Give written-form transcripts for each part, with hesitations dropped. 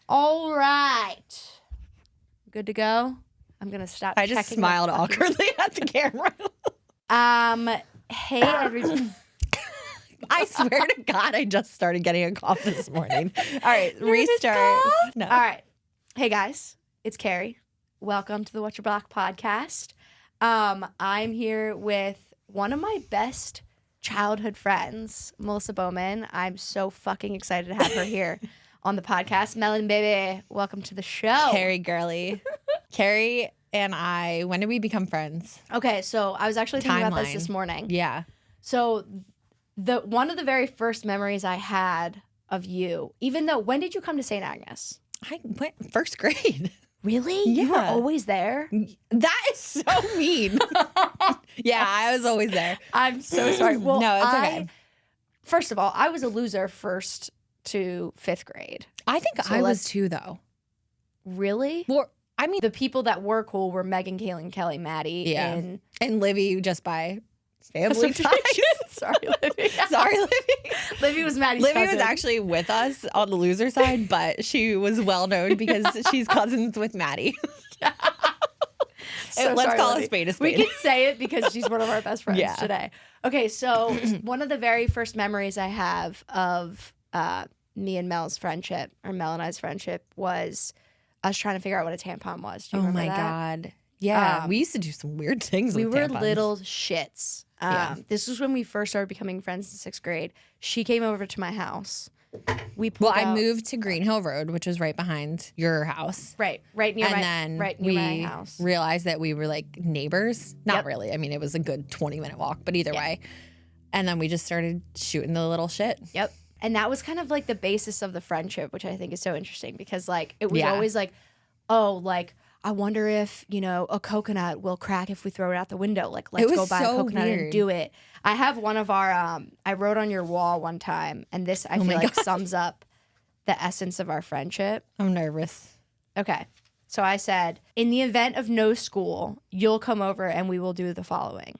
All right. Good to go? I'm going to stop I just smiled awkwardly at the camera. Hey, everybody. I swear to God, I just started getting a cough this morning. All right, restart. No. All right. Hey, guys. It's Carrie. Welcome to the What's Your Block podcast. I'm here with one of my best childhood friends, Melissa Bowman. I'm so fucking excited to have her here on the podcast. Melonbaby, welcome to the show. Carrie girly. Carrie and I, when did we become friends? Okay, so I was actually thinking about this morning. Yeah. So one of the very first memories I had of you, even though, when did you come to St. Agnes? I went first grade. Really? Yeah. You were always there? That is so mean. Yeah, I was always there. I'm so sorry. Well, no, it's okay. First of all, I was a loser first to fifth grade. I think I was too, though. Really? Well, I mean, the people that were cool were Megan, Kaylin, Kelly, Maddie, and Livy just by family ties. Sorry, Livy. Sorry, Livy. Livy was Maddie's Livy cousin. was actually with us on the loser side, but she was well known because she's cousins with Maddie. So let's sorry, call Livy. a spade a spade. We can say it because she's one of our best friends Yeah. today. Okay, so one of the very first memories I have of me and Mel's friendship, or Mel and I's friendship, was us trying to figure out what a tampon was. Do you remember that? God. Yeah. We used to do some weird things We with were tampons. little shits. This was when we first started becoming friends in sixth grade. She came over to my house. I moved to Green Hill Road, which was right behind your house. Right near my house. Realized that we were like neighbors. Not Yep. really. I mean, it was a good 20-minute walk, but either way. And then we just started shooting the little shit. Yep. And that was kind of like the basis of the friendship, which I think is so interesting because like it was always like, oh, like I wonder if, a coconut will crack if we throw it out the window. Like, let's go buy a coconut and do it. I have one of our, I wrote on your wall one time, and this I feel like sums up the essence of our friendship. I'm nervous. Okay. So I said, in the event of no school, you'll come over and we will do the following.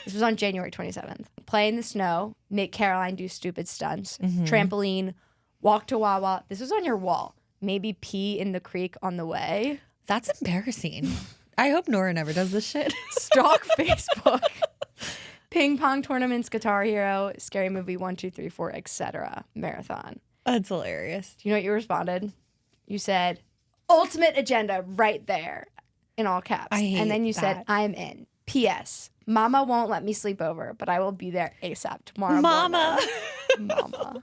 This was on January 27th. Play in the snow, make Caroline do stupid stunts, trampoline, walk to Wawa. This was on your wall. Maybe pee in the creek on the way. That's embarrassing. I hope Nora never does this shit. Stalk Facebook. Ping pong tournaments, Guitar Hero, Scary Movie 1, 2, 3, 4, etc. Marathon. That's hilarious. Do you know what you responded? You said, ultimate agenda right there in all caps. And then you said, I'm in. P.S. Mama won't let me sleep over, but I will be there ASAP tomorrow Mama. morning.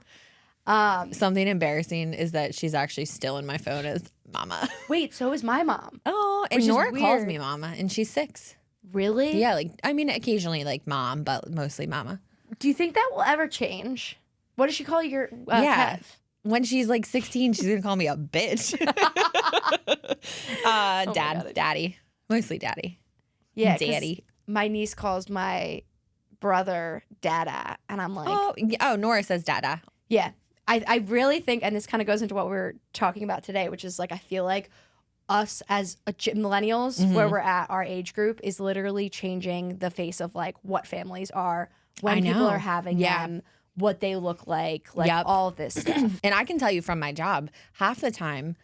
Mama. Something embarrassing is that she's actually still in my phone as Mama. Wait, so is my mom. Oh, and Nora calls me Mama, and she's 6. Really? Yeah, occasionally Mom, but mostly Mama. Do you think that will ever change? What does she call your Kev? When she's 16, she's gonna call me a bitch. Daddy, mostly Daddy. Yeah, Daddy. My niece calls my brother Dada, and I'm like, oh, Nora says Dada. Yeah, I really think, and this kind of goes into what we're talking about today, which is I feel like us as millennials, where we're at, our age group is literally changing the face of what families are when people are having them, what they look like all of this stuff. And I can tell you from my job, half the time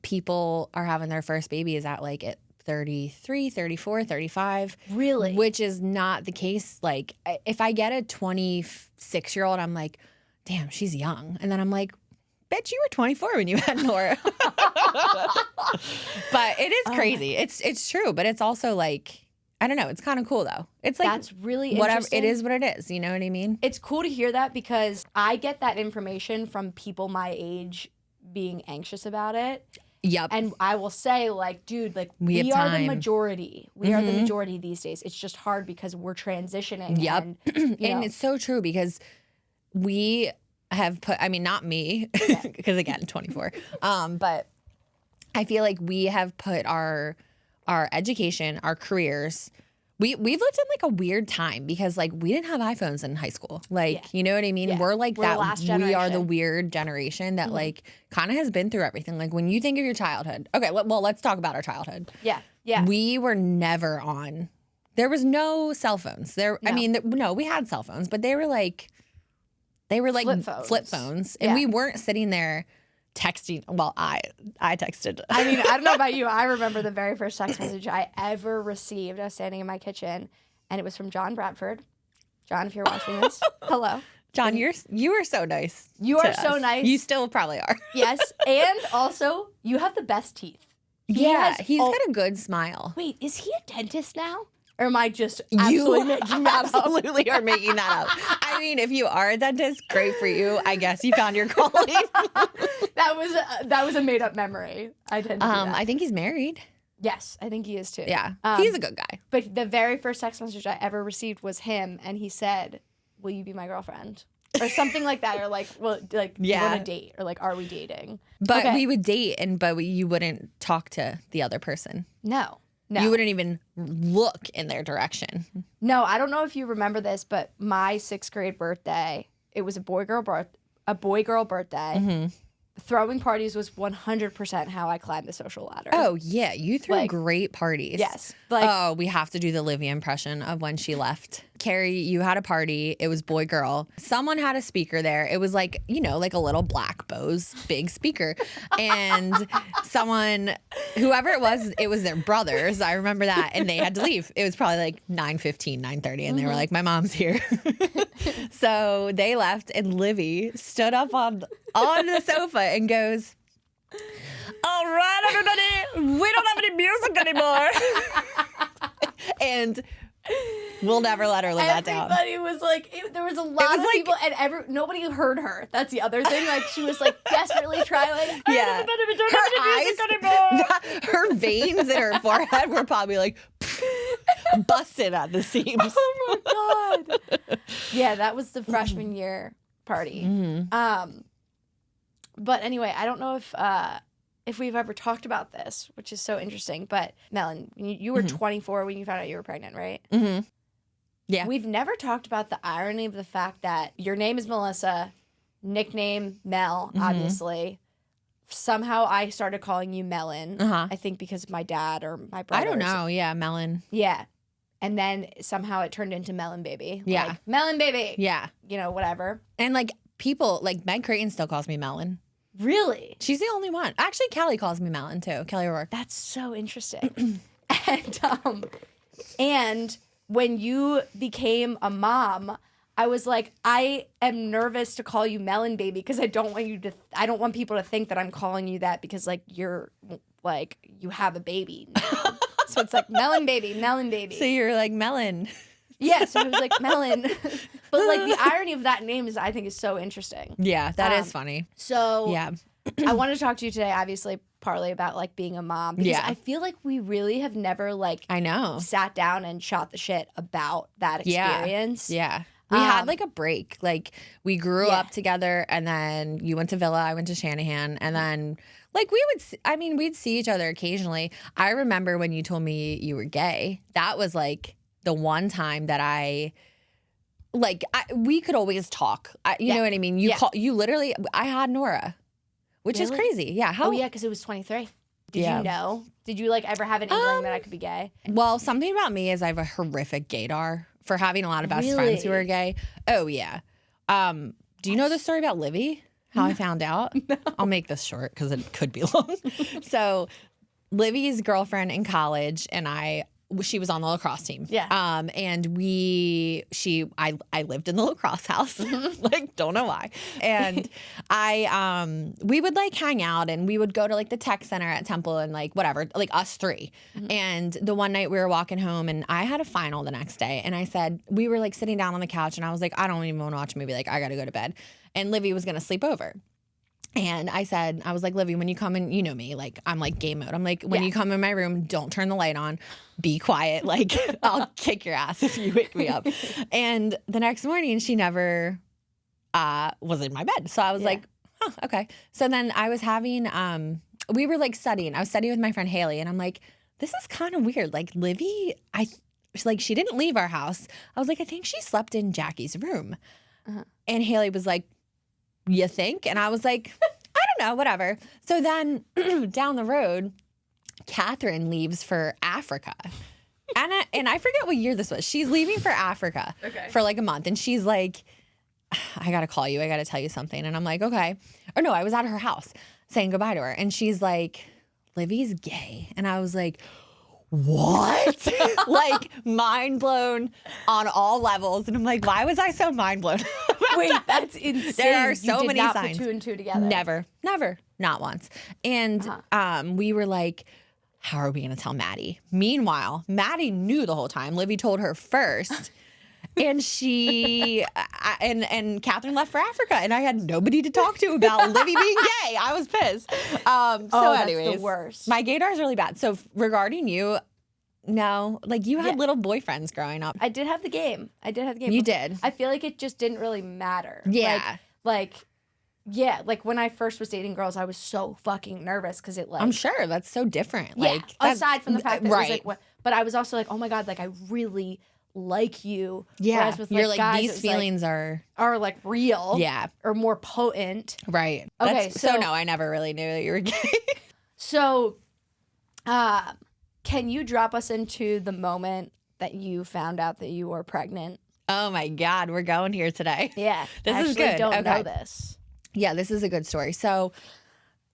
people are having their first babies at at 33, 34, 35. Really? Which is not the case. If I get a 26-year-old, I'm like, damn, she's young. And then I'm like, bet you were 24 when you had Nora. But it is crazy. It's true, but it's also I don't know. It's kind of cool though. It's that's really whatever. Interesting. It is what it is. You know what I mean? It's cool to hear that because I get that information from people my age being anxious about it. Yep. And I will say, dude, we are the majority. We are the majority these days. It's just hard because we're transitioning. Yep. And, and it's so true because we have put, not me, because again, 24. But I feel like we have put our education, our careers, we've lived in a weird time because we didn't have iPhones in high school. You know what I mean? Yeah. We're the last generation. We are the weird generation that kind of has been through everything. When you think of your childhood. Okay, well, let's talk about our childhood. Yeah. Yeah. We were never on. There was no cell phones. No. We had cell phones, but they were flip phones. And we weren't sitting there texting. Well, I texted. I mean, I don't know about you. I remember the very first text message I ever received. I was standing in my kitchen, and it was from John Bradford. John, if you're watching this, hello. John, you are so nice. You are so nice. You still probably are. Yes, and also, you have the best teeth. He's got a good smile. Wait, is he a dentist now? Or am I just absolutely making that up? Absolutely are making that up. I mean, if you are a dentist, great for you. I guess you found your calling. That was a made up memory. I didn't do that. I think he's married. Yes, I think he is too. Yeah, he's a good guy. But the very first text message I ever received was him, and he said, "Will you be my girlfriend?" Or something like that, or like, well, like, you want to date, or like, are we dating? But we would date, but you wouldn't talk to the other person. No. You wouldn't even look in their direction. No, I don't know if you remember this, but my 6th grade birthday, it was a boy-girl birthday. Mm-hmm. Throwing parties was 100% how I climbed the social ladder. Oh, yeah. You threw great parties. Yes. We have to do the Livia impression of when she left. Carrie, you had a party. It was boy, girl. Someone had a speaker there. It was like, like a little black Bose big speaker. And whoever it was their brothers. I remember that. And they had to leave. It was probably like 9:15, 9:30. And they were like, my mom's here. So they left, and Livy stood up on the sofa and goes, all right, everybody, we don't have any music anymore. And we'll never let her live that down. Everybody was like, there was a lot of people, and nobody heard her. That's the other thing. Like, she was like desperately trying, like, yeah. Her veins in her forehead were probably like busted at the seams. Oh my God. Yeah, that was the freshman year party. Mm-hmm. But anyway, I don't know if we've ever talked about this, which is so interesting. But Melon, you were 24 when you found out you were pregnant, right? Mm-hmm. Yeah. We've never talked about the irony of the fact that your name is Melissa, nickname Mel, obviously. Somehow I started calling you Melon. I think because of my dad or my brother. I don't know. Yeah, Melon. Yeah. And then somehow it turned into Melonbaby. Yeah. Like, Melonbaby. Yeah. Whatever. And like people, like Meg Creighton still calls me Melon. Really? She's the only one. Actually, Kelly calls me Melon too. Kelly O'Rourke. That's so interesting. And when you became a mom, I was like, I am nervous to call you Melonbaby because I don't want people to think that I'm calling you that because like you're like you have a baby now. So it's like Melonbaby. So you're like Melon. Yeah, so it was like Melon. But like the irony of that name I think is so interesting. Yeah, that is funny. So yeah. I want to talk to you today, obviously, partly about like being a mom. Because I feel like we really have never sat down and shot the shit about that experience. Yeah. We had like a break. Like we grew up together, and then you went to Villa, I went to Shanahan, and then like we'd see each other occasionally. I remember when you told me you were gay. That was like the one time that we could always talk. You know what I mean? You literally, I had Nora, which is crazy. Yeah. Oh yeah, because it was 23. Did you know? Did you like ever have an inkling that I could be gay? Well, something about me is I have a horrific gaydar for having a lot of best friends who are gay. Oh yeah. Do you know the story about Livy? How I found out? No. I'll make this short because it could be long. So Livy's girlfriend in college and she was on the lacrosse team. Yeah. And I lived in the lacrosse house. Like, don't know why. And we would like hang out and we would go to like the tech center at Temple and like whatever, like us three. Mm-hmm. And the one night we were walking home and I had a final the next day. And I said, we were like sitting down on the couch and I was like, I don't even want to watch a movie. Like, I got to go to bed. And Livy was going to sleep over. And I was like, Livy, when you come in, you know me, like, I'm like game mode. I'm like, when you come in my room, don't turn the light on. Be quiet. Like, I'll kick your ass if you wake me up. And the next morning, she never was in my bed. So I was like, huh, okay. So then I was having, we were like studying. I was studying with my friend Haley. And I'm like, this is kind of weird. Like, Livy, she didn't leave our house. I was like, I think she slept in Jackie's room. Uh-huh. And Haley was like, you think? And I was like, I don't know, whatever. So then down the road, Catherine leaves for Africa. And I forget what year this was. She's leaving for Africa for like a month. And she's like, I got to call you. I got to tell you something. And I'm like, okay. Or no, I was at her house. saying goodbye to her. And she's like, Livy's gay. And I was like, what? Like, mind blown on all levels. And I'm like, why was I so mind blown? Wait, that's insane. There are so you did many not signs. Put two and two together. Never, not once. And we were like, how are we going to tell Maddie? Meanwhile, Maddie knew the whole time. Livy told her first. And she and Catherine left for Africa, and I had nobody to talk to about Livy being gay. I was pissed. Anyways, that's the worst. My gaydar is really bad. So regarding you, no, like you had little boyfriends growing up. I did have the game. You did. I feel like it just didn't really matter. Yeah. Like when I first was dating girls, I was so fucking nervous because it like. I'm sure that's so different. Yeah. Like aside from the fact that right. it was like, but I was also like, oh my God, like I really like you. Yeah. Whereas with, you're like guys, these feelings are like real. Yeah. Or more potent. Right. Okay. So no, I never really knew that you were gay. So, can you drop us into the moment that you found out that you were pregnant? Oh my God, we're going here today. Yeah. This is good. I don't know Okay. this. Yeah, this is a good story. So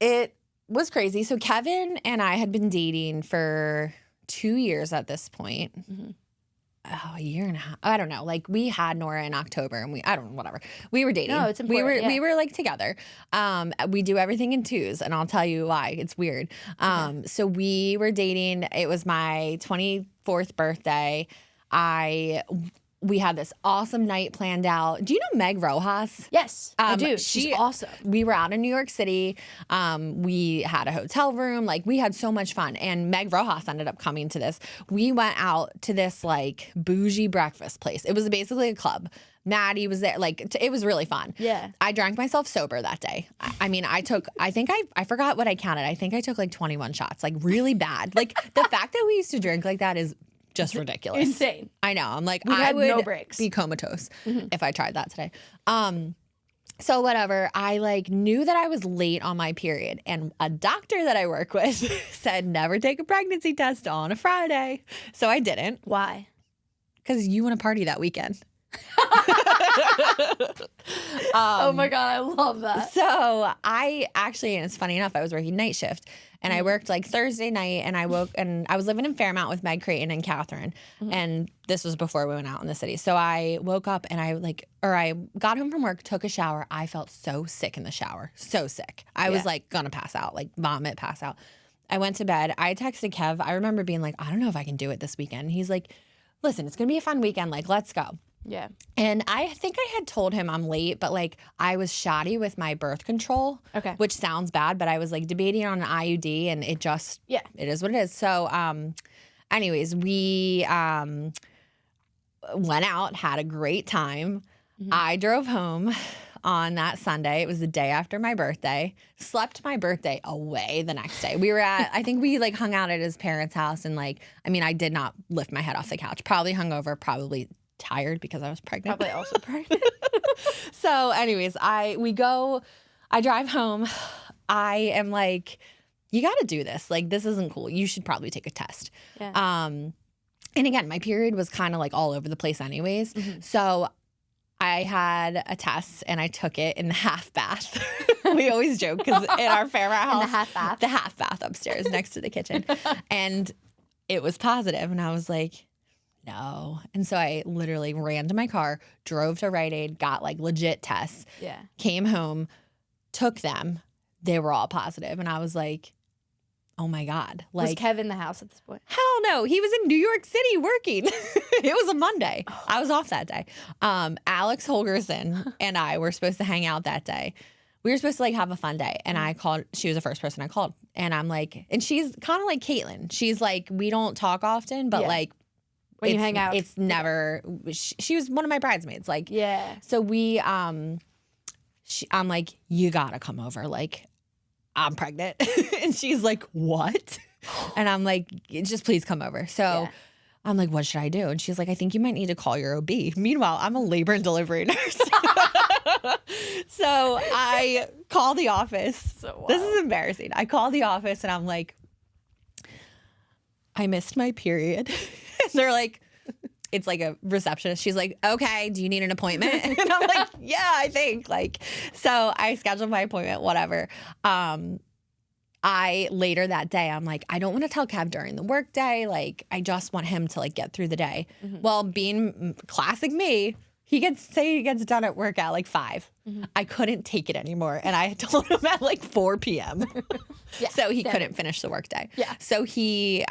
it was crazy. So Kevin and I had been dating for 2 years at this point. Mm-hmm. Oh, a year and a half. I don't know. Like we had Nora in October and I don't know, whatever. We were dating. No, it's important. We were like together. We do everything in twos and I'll tell you why. It's weird. So we were dating. It was my 24th birthday. We had this awesome night planned out. Do you know Meg Rojas? Yes, I do. She's awesome. We were out in New York City. We had a hotel room. Like we had so much fun. And Meg Rojas ended up coming to this. We went out to this like bougie breakfast place. It was basically a club. Maddie was there. Like it was really fun. Yeah. I drank myself sober that day. I mean, I forgot what I counted. I think I took like 21 shots, like really bad. Like the fact that we used to drink like that is just ridiculous. Insane. I know. I'm like, We I had would no breaks. be comatose if I tried that today. So whatever, I like knew that I was late on my period, and a doctor that I work with said never take a pregnancy test on a Friday. So I didn't. Why? Because you want to party that weekend. Oh my God, I love that. So I actually, and it's funny enough, I was working night shift and I worked like Thursday night and I was living in Fairmount with Meg Creighton and Catherine. And this was before we went out in the city. So I woke up and I got home from work, took a shower. I felt so sick in the shower, so sick. I was like gonna pass out, like vomit, pass out. I went to bed. I texted Kev. I remember being like, I don't know if I can do it this weekend. He's like, listen, it's gonna be a fun weekend. Like, let's go. Yeah. And I think I had told him I'm late, but like I was shoddy with my birth control. Okay. Which sounds bad, but I was like debating on an IUD and it is what it is. So anyways, we went out, had a great time. I drove home on that Sunday. It was the day after my birthday. Slept my birthday away the next day. We were I think we like hung out at his parents' house and like, I mean, I did not lift my head off the couch. Probably hungover, probably tired because I was pregnant. Probably also pregnant. So anyways, I drive home. I am like, you got to do this. Like, this isn't cool. You should probably take a test. Yeah. And again, my period was kind of like all over the place anyways. So I had a test and I took it in the half bath. We always joke because in our Fairmount house, In the half bath? the half bath upstairs next to the kitchen. And it was positive. And I was like, no. And so I literally ran to my car, drove to Rite Aid, got like legit tests, came home, took them. They were all positive. And I was like, oh my God. Like, was Kev in the house at this point? Hell no. He was in New York City working. It was a Monday. I was off that day. Alex Holgerson and I were supposed to hang out that day. We were supposed to like have a fun day. And I called, she was the first person I called. And I'm like, and she's kind of like Caitlin. She's like, we don't talk often, but like, when you hang out, it's never. She was one of my bridesmaids. Like, So we, I'm like, you gotta come over. Like, I'm pregnant, and she's like, what? And I'm like, just please come over. So I'm like, what should I do? And she's like, I think you might need to call your OB. Meanwhile, I'm a labor and delivery nurse. So I call the office. This is embarrassing. I call the office and I'm like, I missed my period. And they're like, it's like a receptionist. She's like, okay, do you need an appointment? And I'm like, yeah, I think. Like, so I scheduled my appointment, whatever. Later that day, I'm like, I don't want to tell Kev during the work day. Like, I just want him to like get through the day. Well, being classic me, he gets done at work at like 5. I couldn't take it anymore. And I told him at like 4 p.m. So he couldn't finish the work day. Yeah. So he,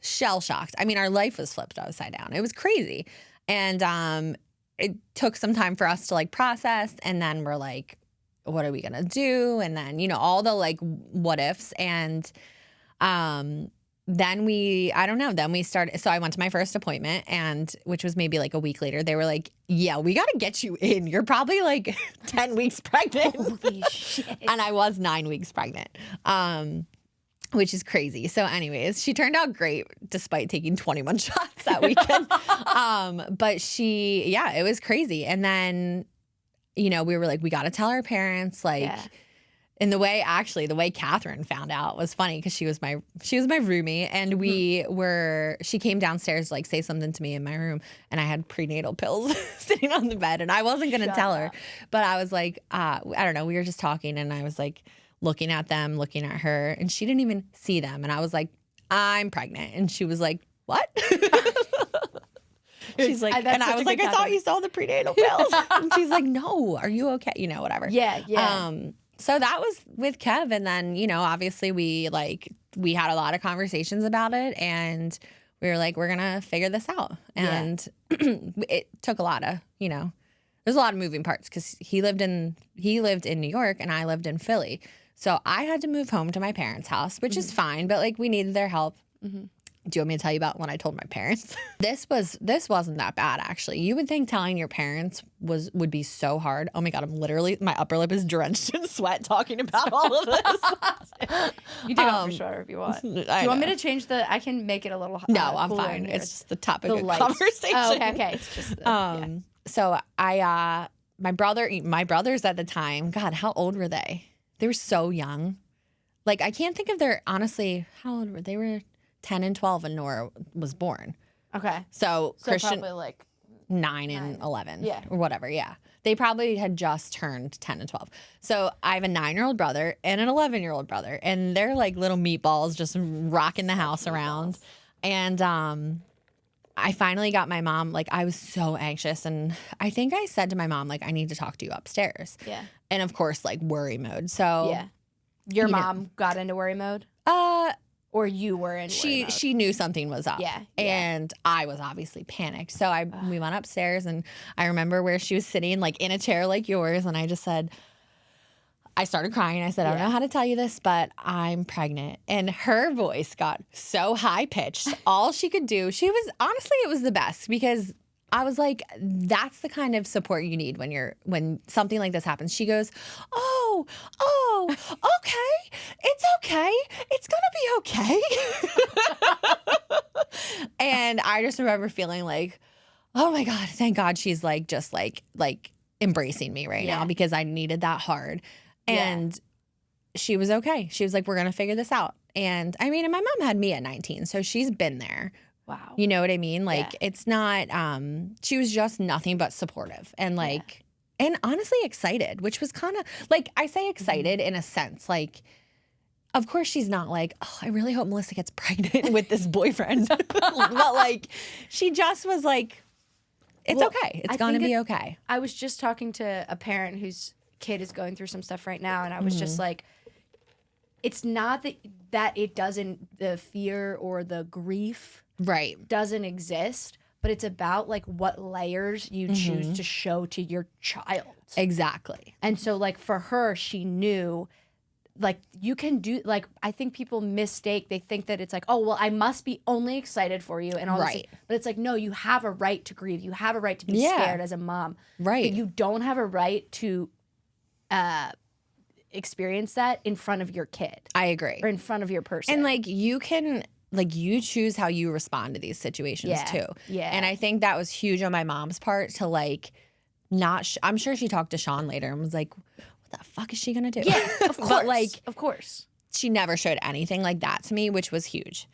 shell shocked. I mean, our life was flipped upside down. It was crazy. And it took some time for us to like process. And then we're like, what are we going to do? And then, all the like what ifs. And then we started. So I went to my first appointment, and which was maybe like a week later. They were like, yeah, we got to get you in. You're probably like 10 weeks pregnant. Holy shit. And I was 9 weeks pregnant. Which is crazy. So anyways, she turned out great despite taking 21 shots that weekend. But it was crazy. And then, we were like, we got to tell our parents, like, and the way Catherine found out was funny because she was my roomie, and she came downstairs to like say something to me in my room, and I had prenatal pills sitting on the bed, and I wasn't going to tell her, but I was like, I don't know. We were just talking, and I was like, looking at them, looking at her, and she didn't even see them. And I was like, I'm pregnant. And she was like, what? She's like, and I was like, I thought you saw the prenatal pills. And she's like, no, are you okay? Whatever. Yeah. So that was with Kev. And then, obviously we had a lot of conversations about it, and we were like, we're going to figure this out. And it took a lot of, there's a lot of moving parts because he lived in New York and I lived in Philly. So I had to move home to my parents' house, which is fine, but like we needed their help. Do you want me to tell you about when I told my parents? This wasn't that bad, actually. You would think telling your parents would be so hard. Oh my God, my upper lip is drenched in sweat talking about all of this. You take off your sweater if you want. Do you want me to change I can make it a little No, I'm fine. It's just the topic of conversation. Oh, okay. It's just So my brothers at the time, God, how old were they? They were so young. Like, I can't think of honestly, how old were they? They were 10 and 12 when Nora was born. Okay. So Christian, probably like 9 and 11. Yeah. Or whatever, yeah. They probably had just turned 10 and 12. So I have a 9-year-old brother and an 11-year-old brother. And they're like little meatballs just rocking the house around. And I finally got my mom, like, I was so anxious. And I think I said to my mom, like, I need to talk to you upstairs. Yeah. And of course, like, worry mode. So yeah. Your mom got into worry mode? Or you were in worry mode? She knew something was up. Yeah. And I was obviously panicked. So we went upstairs, and I remember where she was sitting, like, in a chair like yours. And I just said, I started crying. I said, I don't know how to tell you this, but I'm pregnant. And her voice got so high pitched. All she could do, it was the best, because I was like, that's the kind of support you need when something like this happens. She goes, oh, okay. It's okay. It's going to be okay. And I just remember feeling like, oh my God, thank God she's like, just like embracing me right now, because I needed that hard. And she was okay. She was like, we're going to figure this out. And I mean, and my mom had me at 19, so she's been there. Wow. You know what I mean? Like, it's not, she was just nothing but supportive and like, and honestly excited, which was kind of like, I say excited in a sense, like, of course she's not like, oh, I really hope Melissa gets pregnant with this boyfriend. But like, she just was like, it's okay. It's going to be okay. I was just talking to a parent whose kid is going through some stuff right now, and I was just like, it's not that it doesn't, the fear or the grief doesn't exist, but it's about like what layers you choose to show to your child. Exactly. And so like for her, she knew like you can do, like, I think people mistake, they think that it's like, oh, well, I must be only excited for you and all this. But it's like, no, you have a right to grieve. You have a right to be scared as a mom. Right. But you don't have a right to experience that in front of your kid. I agree. Or in front of your person. And like you can, like, you choose how you respond to these situations too. Yeah. And I think that was huge on my mom's part to like not, I'm sure she talked to Sean later and was like, what the fuck is she going to do? Yeah, of course. But like, of course. She never showed anything like that to me, which was huge.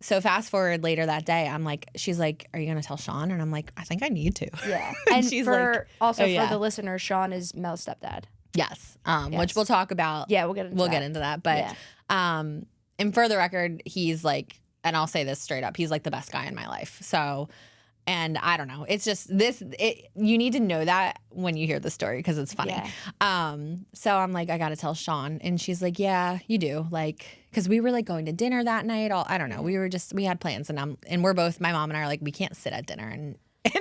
so fast forward later that day, I'm like, she's like, are you going to tell Sean? And I'm like, I think I need to. Yeah. And she's for the listener, Sean is Mel's stepdad. Yes. Which we'll talk about. Yeah, we'll get into that. But, and for the record, he's like, and I'll say this straight up, he's like the best guy in my life. So, and I don't know. It's just you need to know that when you hear the story because it's funny. Yeah. So I'm like, I got to tell Sean. And she's like, yeah, you do. Like, because we were like going to dinner that night. I don't know. We had plans and we're both, my mom and I are like, we can't sit at dinner and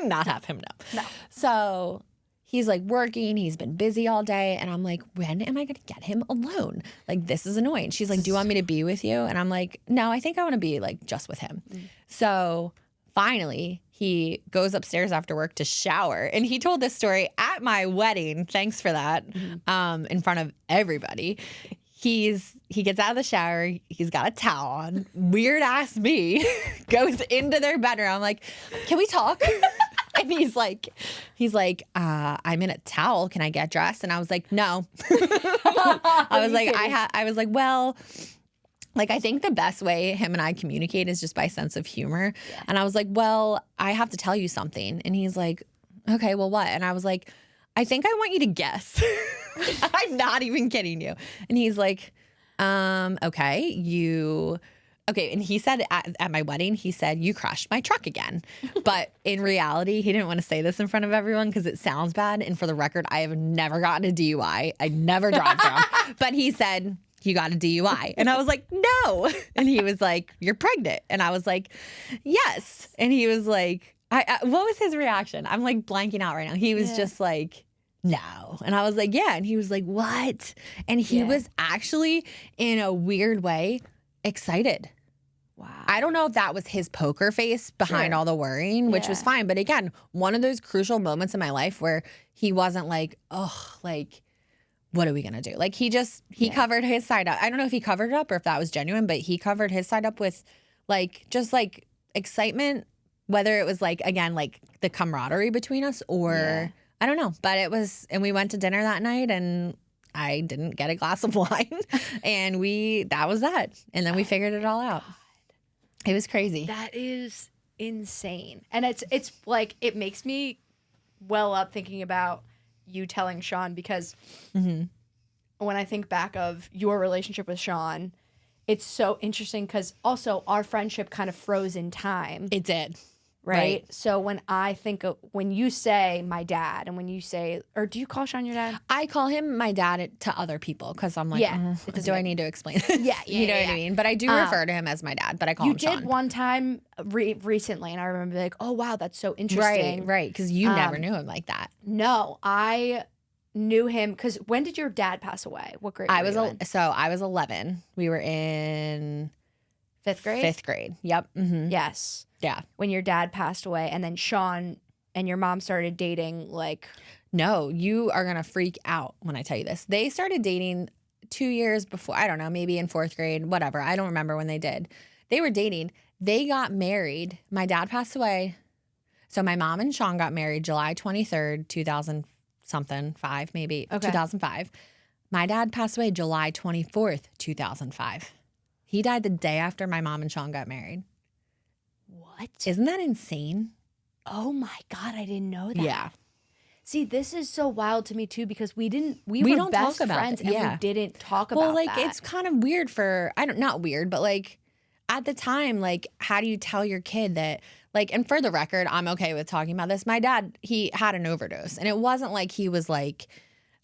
not have him know. No. So he's like working. He's been busy all day. And I'm like, when am I going to get him alone? Like, this is annoying. She's like, do you want me to be with you? And I'm like, no, I think I want to be like just with him. So finally, he goes upstairs after work to shower. And he told this story at my wedding. Thanks for that. In front of everybody. He gets out of the shower. He's got a towel on. Weird ass me goes into their bedroom. I'm like, can we talk? And he's like, I'm in a towel. Can I get dressed? And I was like, no. I was like, well, like, I think the best way him and I communicate is just by sense of humor. Yeah. And I was like, well, I have to tell you something. And he's like, okay, well, what? And I was like, I think I want you to guess. I'm not even kidding you. And he's like, okay, okay. And he said at my wedding, he said, you crashed my truck again. But in reality, he didn't want to say this in front of everyone because it sounds bad. And for the record, I have never gotten a DUI. I never drive drunk. But he said, you got a DUI. And I was like, no. And he was like, you're pregnant. And I was like, yes. And he was like, what was his reaction? I'm like blanking out right now. He was just like, no. And I was like, yeah. And he was like, what? And he was actually, in a weird way, excited. Wow. I don't know if that was his poker face behind all the worrying, which was fine. But again, one of those crucial moments in my life where he wasn't like, oh, like, what are we going to do? Like, he covered his side up. I don't know if he covered it up or if that was genuine, but he covered his side up with like, just like excitement, whether it was like, again, like the camaraderie between us or I don't know. But it was, and we went to dinner that night and I didn't get a glass of wine and that was that. And then we figured it all out. God. It was crazy. That is insane. And it's like, it makes me well up thinking about you telling Sean because when I think back of your relationship with Sean, it's so interesting because also our friendship kind of froze in time. It did. Right? So when I think of, when you say my dad and when you say, or do you call Sean your dad? I call him my dad to other people because I'm like, do I need to explain this? You know what I mean? But I do refer to him as my dad, but I call him Sean. You did one time recently, and I remember like, oh, wow, that's so interesting. Right, because you never knew him like that. No, I knew him because when did your dad pass away? What grade were you in? So I was 11. We were in... Fifth grade? Fifth grade. Yep. Mm-hmm. Yes. Yeah. When your dad passed away and then Sean and your mom started dating like... No, you are going to freak out when I tell you this. They started dating 2 years before. I don't know, maybe in fourth grade, whatever. I don't remember when they did. They were dating. They got married. My dad passed away. So my mom and Sean got married July 23rd, 2005 maybe. Okay. 2005. My dad passed away July 24th, 2005. He died the day after my mom and Sean got married. What? Isn't that insane? Oh my God, I didn't know that. Yeah. See, this is so wild to me too because we were best friends and we didn't talk about that. Well, like it's kind of weird not weird, but like at the time, like how do you tell your kid that like, and for the record, I'm okay with talking about this. My dad, he had an overdose and it wasn't like he was like,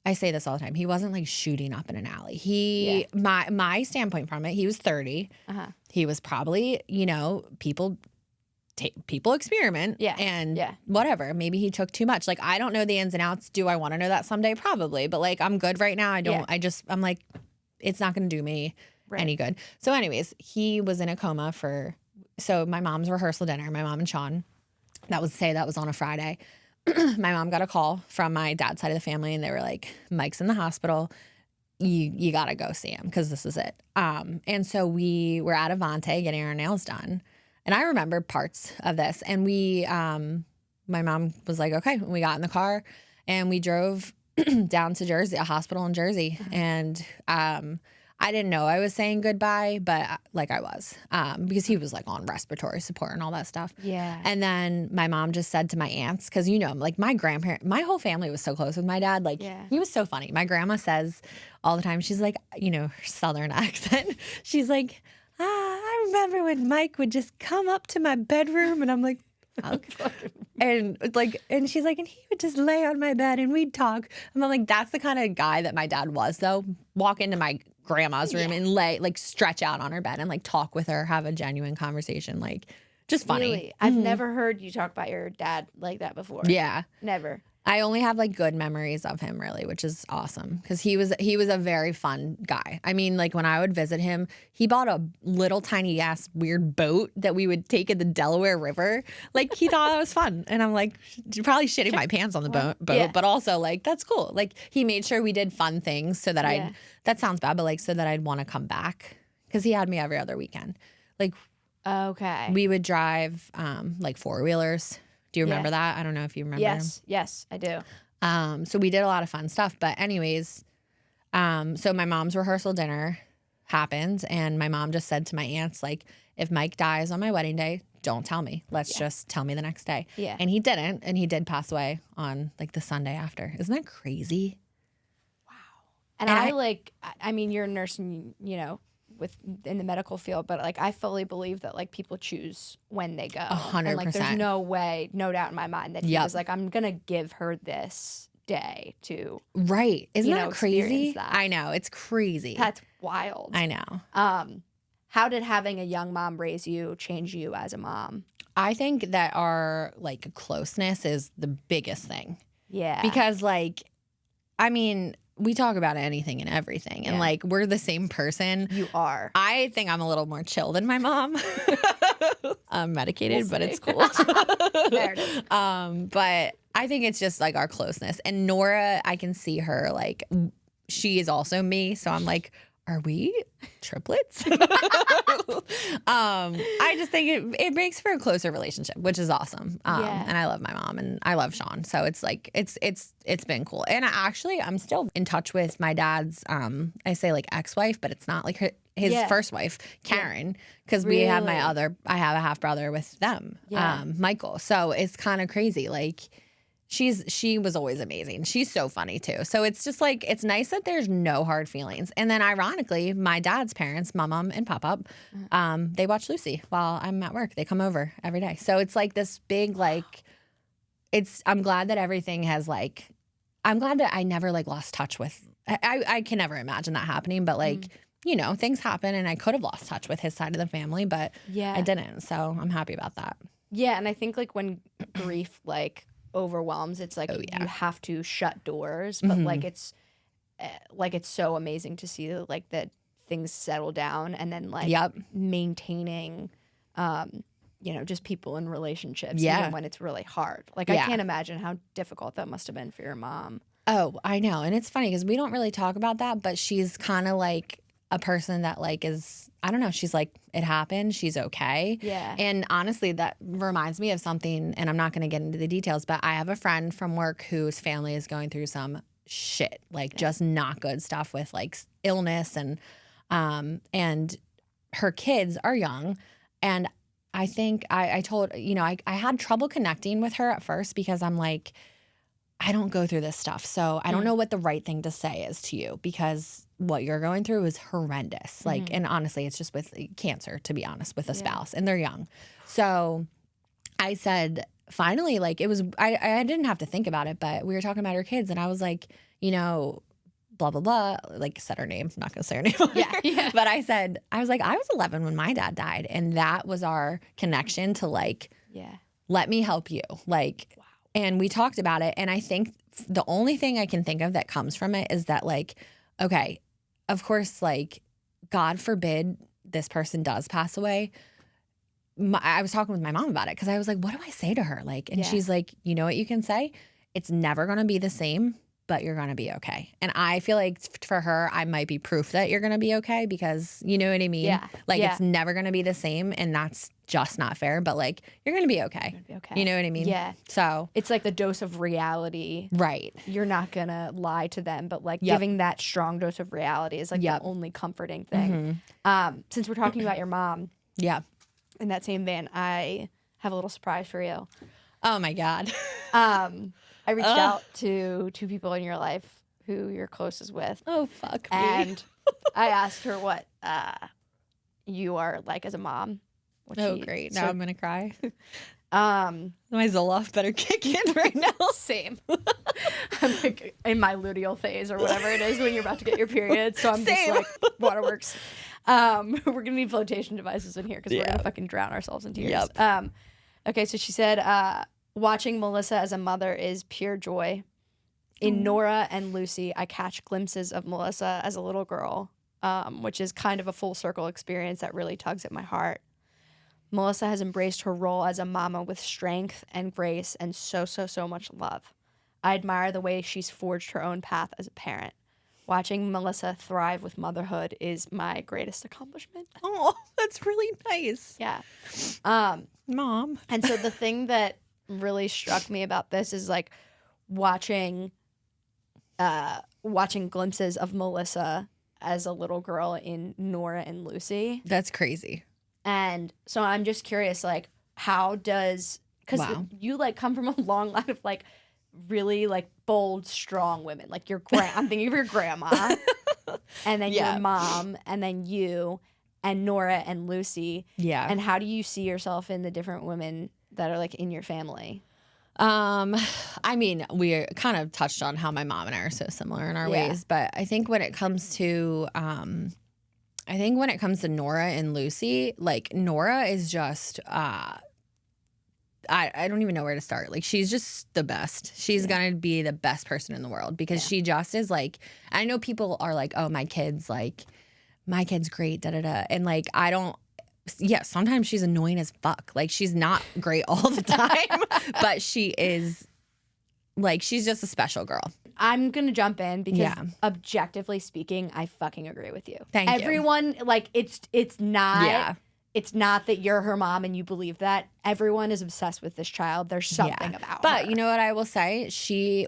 I say this all the time. He wasn't like shooting up in an alley. My standpoint from it, he was 30. He was probably, people experiment and whatever. Maybe he took too much. Like, I don't know the ins and outs. Do I want to know that someday? Probably. But like, I'm good right now. I'm like, it's not going to do me any good. So anyways, he was in a coma so my mom's rehearsal dinner, my mom and Sean, that was on a Friday. My mom got a call from my dad's side of the family and they were like, Mike's in the hospital. You got to go see him because this is it. And so we were at Avante getting our nails done. And I remember parts of this. And my mom was like, okay. And we got in the car and we drove down to Jersey, a hospital in Jersey. And I didn't know I was saying goodbye, but like I was, because he was like on respiratory support and all that stuff. Yeah. And then my mom just said to my aunts, because like my my whole family was so close with my dad. Like he was so funny. My grandma says all the time, she's like, her Southern accent. She's like, I remember when Mike would just come up to my bedroom, and I'm like, fuck. And she's like, and he would just lay on my bed and we'd talk. And I'm like, that's the kind of guy that my dad was, though. Walk into my grandma's room and stretch out on her bed and like talk with her, have a genuine conversation, like just funny. Really? I've never heard you talk about your dad like that before. Yeah. Never. I only have like good memories of him, really, which is awesome because he was a very fun guy. I mean, like when I would visit him, he bought a little tiny ass weird boat that we would take in the Delaware River. Like he thought that was fun, and I'm like, probably shitting my pants on the boat, but also like that's cool. Like he made sure we did fun things so that that sounds bad, but like so that I'd want to come back because he had me every other weekend. Like, okay, we would drive like 4-wheelers. Do you remember that? I don't know if you remember. Yes, I do. So we did a lot of fun stuff. But anyways, so my mom's rehearsal dinner happened, and my mom just said to my aunts, like, if Mike dies on my wedding day, don't tell me. Let's just tell me the next day. Yeah. And he didn't, and he did pass away on like the Sunday after. Isn't that crazy? Wow. And I mean, you're a nurse and, in the medical field, but like I fully believe that like people choose when they go. 100%. And like there's no doubt in my mind that he was like, I'm gonna give her this day to Isn't that crazy? That. I know, it's crazy. That's wild. I know. How did having a young mom raise you change you as a mom? I think that our like closeness is the biggest thing. Yeah. Because like, I mean, we talk about anything and everything, and like we're the same person. You are. I think I'm a little more chill than my mom. I'm medicated, but it's cool. There it is. But I think it's just like our closeness. And Nora, I can see her like she is also me, so I'm like, are we triplets? I just think it makes for a closer relationship, which is awesome. And I love my mom and I love Sean. So it's like, it's been cool. And I'm still in touch with my dad's, I say like ex-wife, but it's not like his first wife, Karen, because we have I have a half brother with them, Michael. So it's kind of crazy. Like, she was always amazing. She's so funny too. So it's just like, it's nice that there's no hard feelings. And then ironically, my dad's parents, my mom and pop-up, they watch Lucy while I'm at work. They come over every day. So it's like this big, like, I'm glad that everything has like, I'm glad that I never like lost touch with, I can never imagine that happening, but like, things happen and I could have lost touch with his side of the family, but I didn't. So I'm happy about that. Yeah. And I think like when grief, like, overwhelms, it's like you have to shut doors, but like it's so amazing to see like that things settle down and then like maintaining just people in relationships even when it's really hard. Like I can't imagine how difficult that must have been for your mom. Oh, I know. And it's funny because we don't really talk about that, but she's kind of like a person that like is, I don't know, she's like, it happened, she's okay. Yeah. And honestly, that reminds me of something, and I'm not going to get into the details, but I have a friend from work whose family is going through some shit, like just not good stuff with like illness and her kids are young. And I think I told, I had trouble connecting with her at first because I'm like, I don't go through this stuff. So I don't know what the right thing to say is to you because what you're going through is horrendous. Like, and honestly, it's just with cancer, to be honest, with a spouse and they're young. So I said, finally, like it was, I didn't have to think about it, but we were talking about her kids and I was like, blah, blah, blah, like said her name. I'm not going to say her name. Yeah. But I was like, I was 11 when my dad died. And that was our connection to like, let me help you. Like, wow. And we talked about it. And I think the only thing I can think of that comes from it is that like, okay, of course, like God forbid this person does pass away. I was talking with my mom about it because I was like, what do I say to her? Like, and she's like, you know what you can say? It's never going to be the same, but you're going to be okay. And I feel like for her, I might be proof that you're going to be okay because you know what I mean? Yeah. Like it's never going to be the same and that's just not fair, but like you're going to be okay. You know what I mean? Yeah. So it's like the dose of reality. Right. You're not going to lie to them, but like giving that strong dose of reality is like the only comforting thing. Since we're talking about your mom. Yeah. In that same vein, I have a little surprise for you. Oh my God. I reached out to two people in your life who you're closest with. Oh, fuck me. And I asked her what you are like as a mom. Great. Now I'm going to cry. My Zoloft better kick in right now. Same. I'm like in my luteal phase or whatever it is when you're about to get your period. So I'm just like, waterworks. We're going to need flotation devices in here because we're going to fucking drown ourselves in tears. Yep. Okay, so she said, watching Melissa as a mother is pure joy. In Nora and Lucy, I catch glimpses of Melissa as a little girl, which is kind of a full circle experience that really tugs at my heart. Melissa has embraced her role as a mama with strength and grace and so much love. I admire the way she's forged her own path as a parent. Watching Melissa thrive with motherhood is my greatest accomplishment. Oh, that's really nice. Yeah. Mom. And so the thing that really struck me about this is like watching glimpses of Melissa as a little girl in Nora and Lucy. That's crazy. And so I'm just curious, like, how does, because you like come from a long line of like really like bold, strong women. Like I'm thinking of your grandma, and then your mom, and then you, and Nora and Lucy. Yeah. And how do you see yourself in the different women that are like in your family? I mean, we kind of touched on how my mom and I are so similar in our ways, but I think when it comes to Nora and Lucy, like Nora is just I don't even know where to start. Like she's just the best. She's gonna be the best person in the world because she just is like, I know people are like, oh, my kid's great, da da da. And like sometimes she's annoying as fuck. Like she's not great all the time, but she is like, she's just a special girl. I'm going to jump in because objectively speaking, I fucking agree with you. Thank you. Everyone, like it's not it's not that you're her mom and you believe that. Everyone is obsessed with this child. There's something about her. But you know what I will say?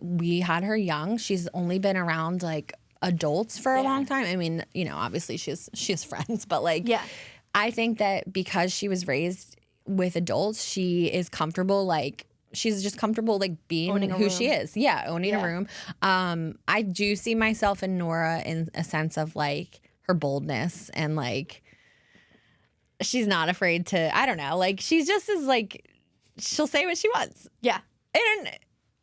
We had her young. She's only been around like adults for a long time. I mean, you know, obviously she has friends, but like I think that because she was raised with adults, she is comfortable, like she's just comfortable like being who she is. Yeah, owning a room. I do see myself in Nora in a sense of like her boldness and like she's not afraid to, I don't know, like she's just as like, she'll say what she wants. Yeah. And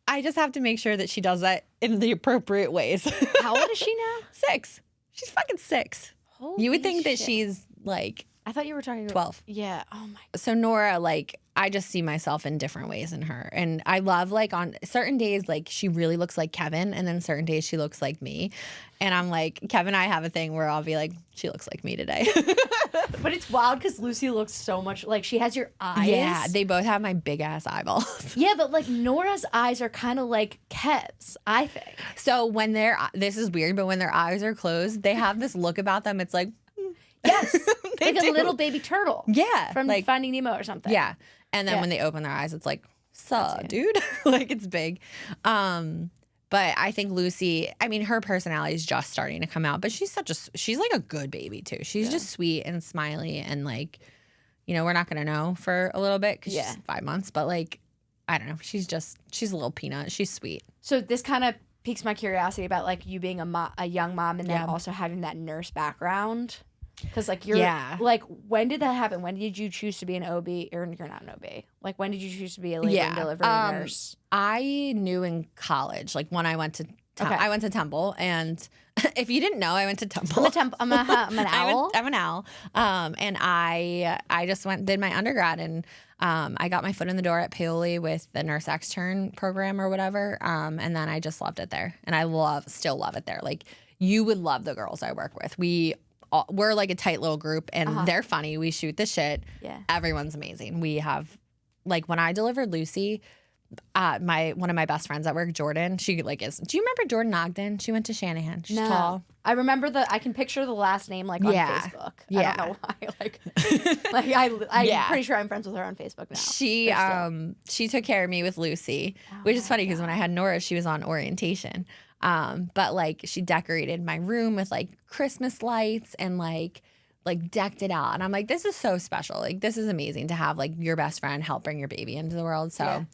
I just have to make sure that she does that in the appropriate ways. How old is she now? 6. She's fucking 6. Holy you would think shit. that she's like I thought you were talking about 12. Yeah. Oh my God. So Nora, like, I just see myself in different ways in her. And I love, like, on certain days, like, she really looks like Kevin. And then certain days she looks like me. And I'm like, Kevin and I have a thing where I'll be like, she looks like me today. But it's wild because Lucy looks so much like she has your eyes. Yeah, they both have my big ass eyeballs. Yeah, but like Nora's eyes are kind of like Kev's, I think. So when this is weird, but when their eyes are closed, they have this look about them. It's like, yes, like a little baby turtle. Yeah. From like, Finding Nemo or something. Yeah. And then when they open their eyes, it's like, suh, dude. Like it's big. But I think Lucy, I mean, her personality is just starting to come out, but she's like a good baby too. She's just sweet and smiley and like, you know, we're not going to know for a little bit because she's 5 months, but like, I don't know. She's a little peanut. She's sweet. So this kind of piques my curiosity about like you being a young mom and then also having that nurse background. Because like you're like, when did that happen? When did you choose to be an OB or you're not an OB? Like when did you choose to be a labor and delivery nurse? I knew in college, like when I went to I went to Temple, and if you didn't know, I went to Temple. I'm an owl. I'm an owl. And I just did my undergrad, and I got my foot in the door at Paoli with the nurse extern program or whatever. And then I just loved it there, and I still love it there. Like you would love the girls I work with. We're like a tight little group, and they're funny. We shoot the shit. Yeah. Everyone's amazing. We have, like, when I delivered Lucy, one of my best friends at work, Jordan, she like is. Do you remember Jordan Ogden? She went to Shanahan. She's tall. I remember I can picture the last name like on Facebook. Yeah. I don't know why. I'm pretty sure I'm friends with her on Facebook now. She took care of me with Lucy, which is funny because when I had Nora, she was on orientation. But like she decorated my room with like Christmas lights and like decked it out. And I'm like, this is so special. Like this is amazing to have like your best friend help bring your baby into the world. So,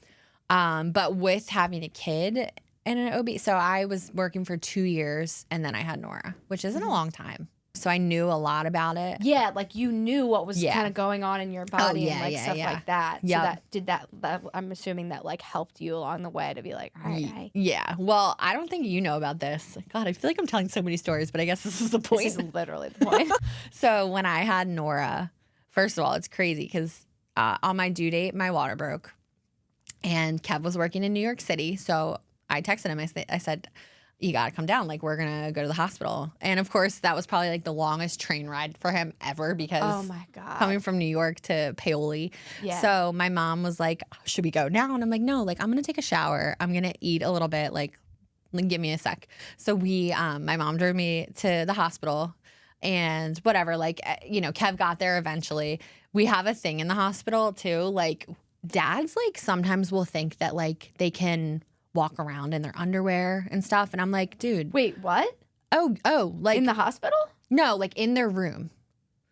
but with having a kid and an OB, so I was working for 2 years and then I had Nora, which isn't a long time. So I knew a lot about it. Yeah, like you knew what was kind of going on in your body and like stuff like that. Yeah. So that I'm assuming that like helped you along the way to be like, all right. Yeah. Well, I don't think you know about this. God, I feel like I'm telling so many stories, but I guess this is the point. This is literally the point. So when I had Nora, first of all, it's crazy because on my due date, my water broke. And Kev was working in New York City. So I texted him. I said, you got to come down. Like, we're going to go to the hospital. And of course, that was probably like the longest train ride for him ever because oh my God, coming from New York to Paoli. Yeah. So my mom was like, should we go now? And I'm like, no, like, I'm going to take a shower. I'm going to eat a little bit. Like, give me a sec. So my mom drove me to the hospital and whatever. Like, you know, Kev got there eventually. We have a thing in the hospital too. Like, dads, like, sometimes will think that, like, they can walk around in their underwear and stuff. And I'm like, dude. Wait, what? Oh, like. In the hospital? No, like, in their room.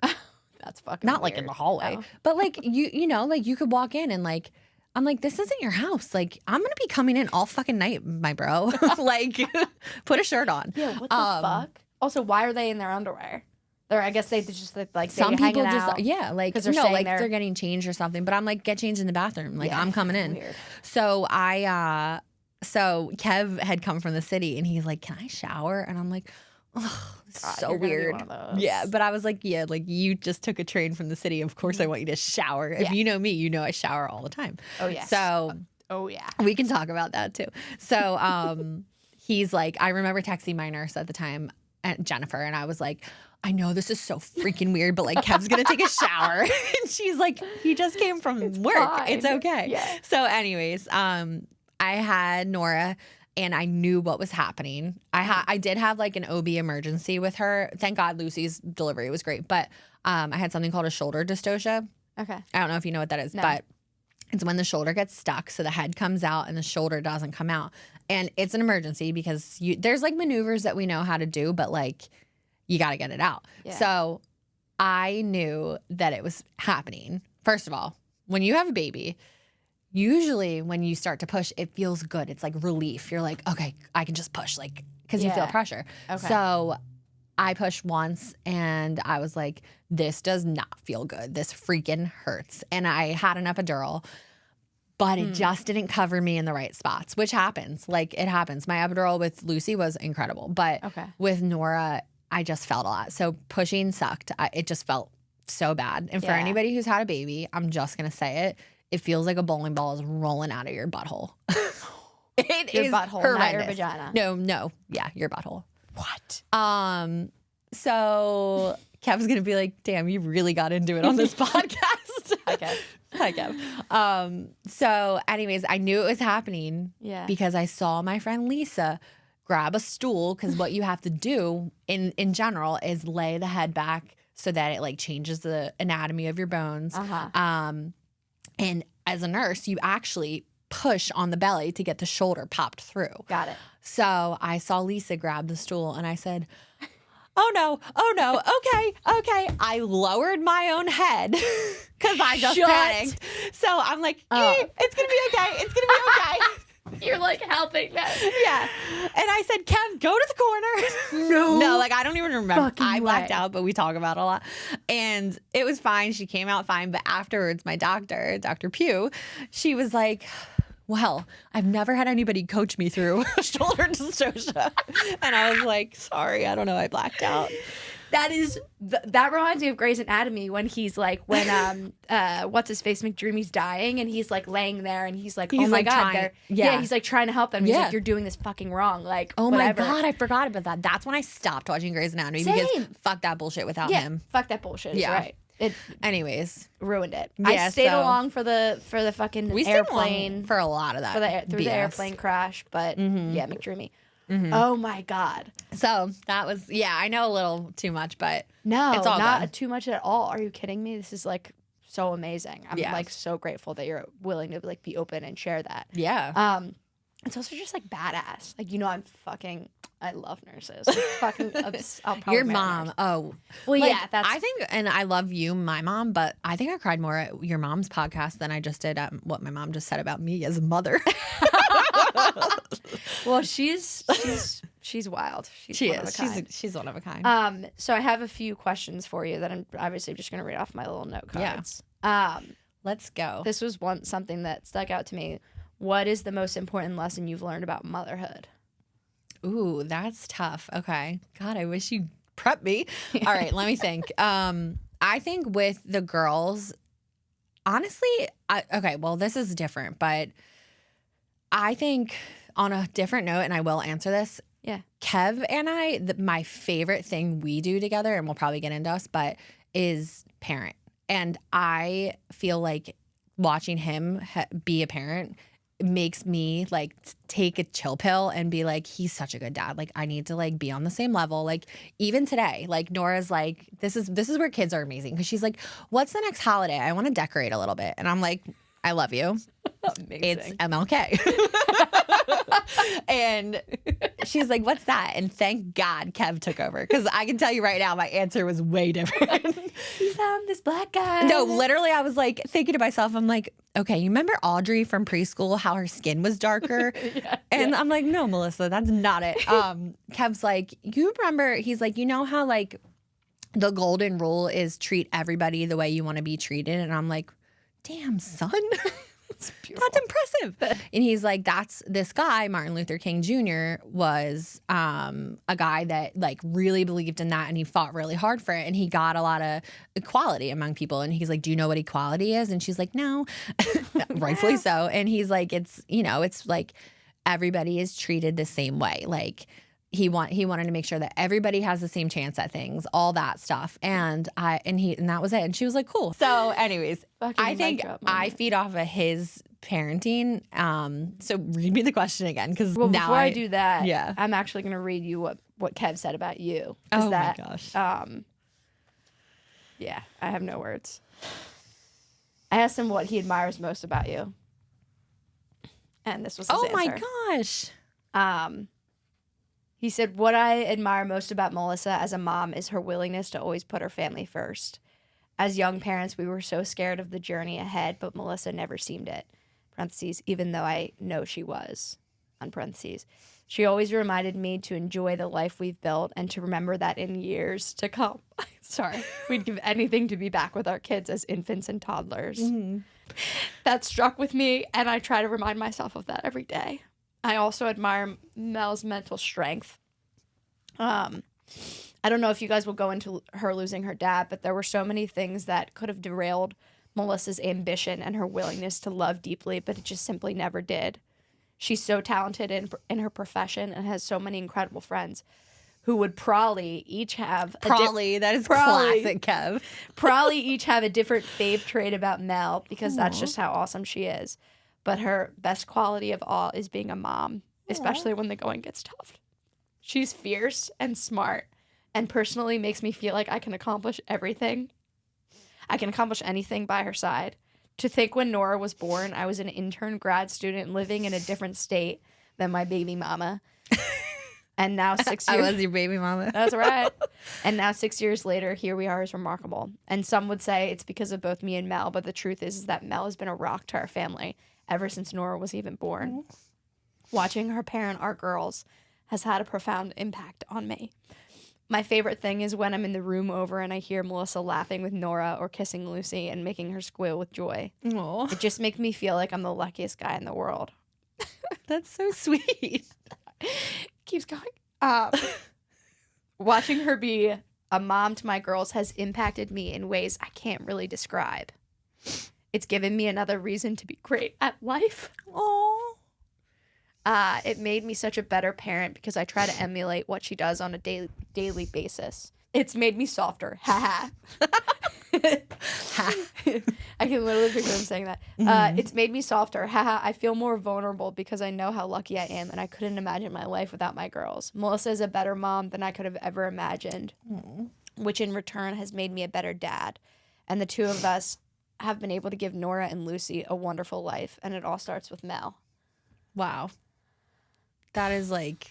That's fucking Not, weird. like, in the hallway. Oh. But, like, you know, like, you could walk in and, like, I'm like, this isn't your house. Like, I'm going to be coming in all fucking night, my bro. Like, put a shirt on. Yeah, what the fuck? Also, why are they in their underwear? I guess they just like some people just out. Yeah, like they're like they're getting changed or something. But I'm like, get changed in the bathroom. Like, I'm coming in. Weird. So so Kev had come from the city and he's like, can I shower? And I'm like, oh, this is so weird. Yeah, but I was like, yeah, like you just took a train from the city. Of course, I want you to shower. If you know me, you know I shower all the time. Oh yeah. So we can talk about that too. So he's like, I remember texting my nurse at the time, Jennifer, and I was like, I know this is so freaking weird, but like Kev's gonna take a shower. And she's like, he just came from work. Fine. It's okay. Yeah. So anyways, I had Nora and I knew what was happening. I did have like an OB emergency with her. Thank God Lucy's delivery was great. But I had something called a shoulder dystocia. Okay. I don't know if you know what that is, but it's when the shoulder gets stuck. So the head comes out and the shoulder doesn't come out. And it's an emergency because there's like maneuvers that we know how to do, but like you got to get it out. Yeah. So I knew that it was happening. First of all, when you have a baby, usually when you start to push, it feels good. It's like relief. You're like, okay, I can just push, like, because you feel pressure. Okay. So I pushed once and I was like, this does not feel good. This freaking hurts. And I had an epidural, but it just didn't cover me in the right spots, which happens. Like, it happens. My epidural with Lucy was incredible, but with Nora, I just felt a lot. So pushing sucked. It just felt so bad. And for anybody who's had a baby, I'm just going to say it. It feels like a bowling ball is rolling out of your butthole. Your butthole, horrendous. not your vagina. No. Yeah, your butthole. What? So Kev's going to be like, damn, you really got into it on this podcast. Hi, Kev. So anyways, I knew it was happening because I saw my friend Lisa grab a stool, because what you have to do in general is lay the head back so that it like changes the anatomy of your bones. And as a nurse, you actually push on the belly to get the shoulder popped through. Got it. So I saw Lisa grab the stool and I said, oh no, okay. I lowered my own head because I just panicked. So I'm like, it's going to be okay. You're like helping them. Yeah. And I said, Kev, go to the corner. No, like I don't even remember. I blacked out, but we talk about it a lot. And it was fine. She came out fine. But afterwards, my doctor, Dr. Pugh, she was like, well, I've never had anybody coach me through shoulder dystocia. And I was like, sorry, I don't know. I blacked out. That reminds me of Grey's Anatomy when he's like, when what's his face, McDreamy's dying and he's like laying there and he's like, oh my God, he's like trying to help them. He's like, you're doing this fucking wrong. Like, oh whatever. my God, I forgot about that. That's when I stopped watching Grey's Anatomy because fuck that bullshit without him. Fuck that bullshit. Is right. Anyways, ruined it. Yeah, I stayed along for the fucking we airplane for a lot of that through the airplane crash, but yeah, McDreamy. Oh my God. So that was I know a little too much, but no, it's all not good. too much at all. Are you kidding me? This is like so amazing. I'm like so grateful that you're willing to like be open and share that. Yeah. It's also just like badass. Like, I love nurses. I'm fucking I'll probably Your mom. Oh, well, like, yeah. That's I think, and I love you, my mom, but I think I cried more at your mom's podcast than I just did at what my mom just said about me as a mother. well, she's wild. She is. She's one of a kind. So I have a few questions for you that I'm obviously just going to read off my little note cards. Let's go. This was something that stuck out to me. What is the most important lesson you've learned about motherhood? Ooh, that's tough. Okay. God, I wish you prepped me. All right, let me think. I think with the girls, honestly, this is different, but I think on a different note, and I will answer this. Yeah. Kev and I, my favorite thing we do together, and we'll probably get into us, but is parent. And I feel like watching him be a parent makes me like take a chill pill and be like, he's such a good dad. Like, I need to like be on the same level. Like, even today, like Nora's like, this is where kids are amazing, because she's like, what's the next holiday? I want to decorate a little bit. And I'm like, I love you. Amazing. It's MLK. And she's like, what's that? And thank God Kev took over, because I can tell you right now, my answer was way different. He's this black guy. No, literally, I was like thinking to myself, I'm like, okay, you remember Audrey from preschool, how her skin was darker? And I'm like, no, Melissa, that's not it. Kev's like, you remember, he's like, you know how like the golden rule is treat everybody the way you want to be treated? And I'm like, damn, son. That's impressive. And he's like, that's this guy, Martin Luther King Jr., was a guy that like really believed in that, and he fought really hard for it, and he got a lot of equality among people. And he's like, do you know what equality is? And she's like, no. Rightfully so. And he's like, it's like everybody is treated the same way. Like, he wanted to make sure that everybody has the same chance at things, all that stuff. And that was it. And she was like, cool. So anyways, I think I feed off of his parenting. So read me the question again, because now before I do that, I'm actually going to read you what Kev said about you. Oh my gosh. Yeah, I have no words. I asked him what he admires most about you, and this was his answer. Oh my gosh. He said, what I admire most about Melissa as a mom is her willingness to always put her family first. As young parents, we were so scared of the journey ahead, but Melissa never seemed it. Parentheses, even though I know she was. On parentheses. She always reminded me to enjoy the life we've built and to remember that in years to come. Sorry. We'd give anything to be back with our kids as infants and toddlers. Mm-hmm. That struck with me, and I try to remind myself of that every day. I also admire Mel's mental strength. I don't know if you guys will go into her losing her dad, but there were so many things that could have derailed Melissa's ambition and her willingness to love deeply, but it just simply never did. She's so talented in her profession and has so many incredible friends who would probably each have that is classic Kev. Probably each have a different fave trait about Mel, because that's just how awesome she is. But her best quality of all is being a mom, especially when the going gets tough. She's fierce and smart, and personally makes me feel like I can accomplish everything. I can accomplish anything by her side. To think when Nora was born, I was an intern grad student living in a different state than my baby mama. And now 6 years... I was your baby mama. That's right. And now 6 years later, here we are is remarkable. And some would say it's because of both me and Mel, but the truth is that Mel has been a rock to our family ever since Nora was even born. Watching her parent our girls has had a profound impact on me. My favorite thing is when I'm in the room over and I hear Melissa laughing with Nora or kissing Lucy and making her squeal with joy. Aww. It just makes me feel like I'm the luckiest guy in the world. That's so sweet. Keeps going. Watching her be a mom to my girls has impacted me in ways I can't really describe. It's given me another reason to be great at life. Aww. It made me such a better parent because I try to emulate what she does on a daily basis. It's made me softer. Haha. I can literally picture him saying that. It's made me softer. Haha, I feel more vulnerable because I know how lucky I am, and I couldn't imagine my life without my girls. Melissa is a better mom than I could have ever imagined, which in return has made me a better dad. And the two of us have been able to give Nora and Lucy a wonderful life, and it all starts with Mel. Wow. That is like...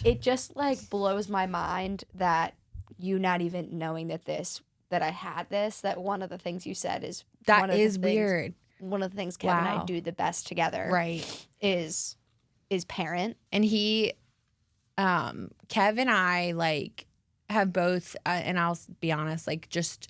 It just like blows my mind that you not even knowing that I had this, that one of the things you said is that is weird. One of the things Kevin and I do the best together, right, is parent. And he, Kev and I like have both, and I'll be honest, like just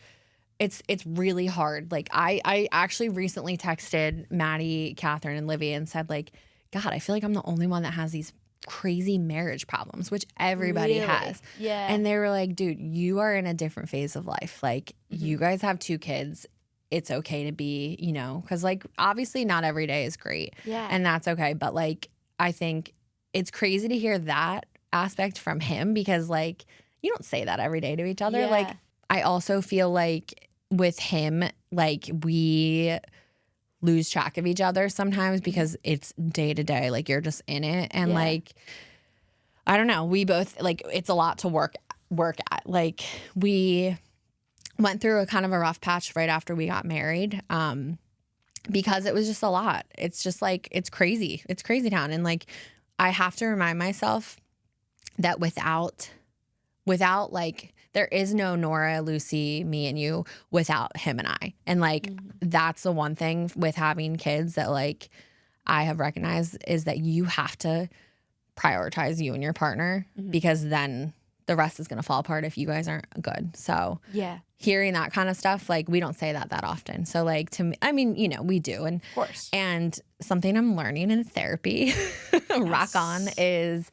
it's really hard. Like I actually recently texted Maddie, Catherine, and Livy and said like, God, I feel like I'm the only one that has these crazy marriage problems, which everybody has. Yeah. And they were like, dude, you are in a different phase of life. Like you guys have 2 kids. It's okay to be, you know, because like obviously not every day is great. Yeah. And that's okay. But like I think it's crazy to hear that aspect from him because like you don't say that every day to each other. Yeah. Like I also feel like with him, like we lose track of each other sometimes because it's day to day, like you're just in it, and like I don't know, we both like it's a lot to work at. Like we went through a kind of a rough patch right after we got married, because it was just a lot. It's just like it's crazy town, and like I have to remind myself that without like there is no Nora, Lucy, me, and you without him and I. And like that's the one thing with having kids that like I have recognized is that you have to prioritize you and your partner because then the rest is going to fall apart if you guys aren't good. So hearing that kind of stuff, like we don't say that often. So like to me, I mean, you know, we do. And of course. And something I'm learning in therapy, rock on, is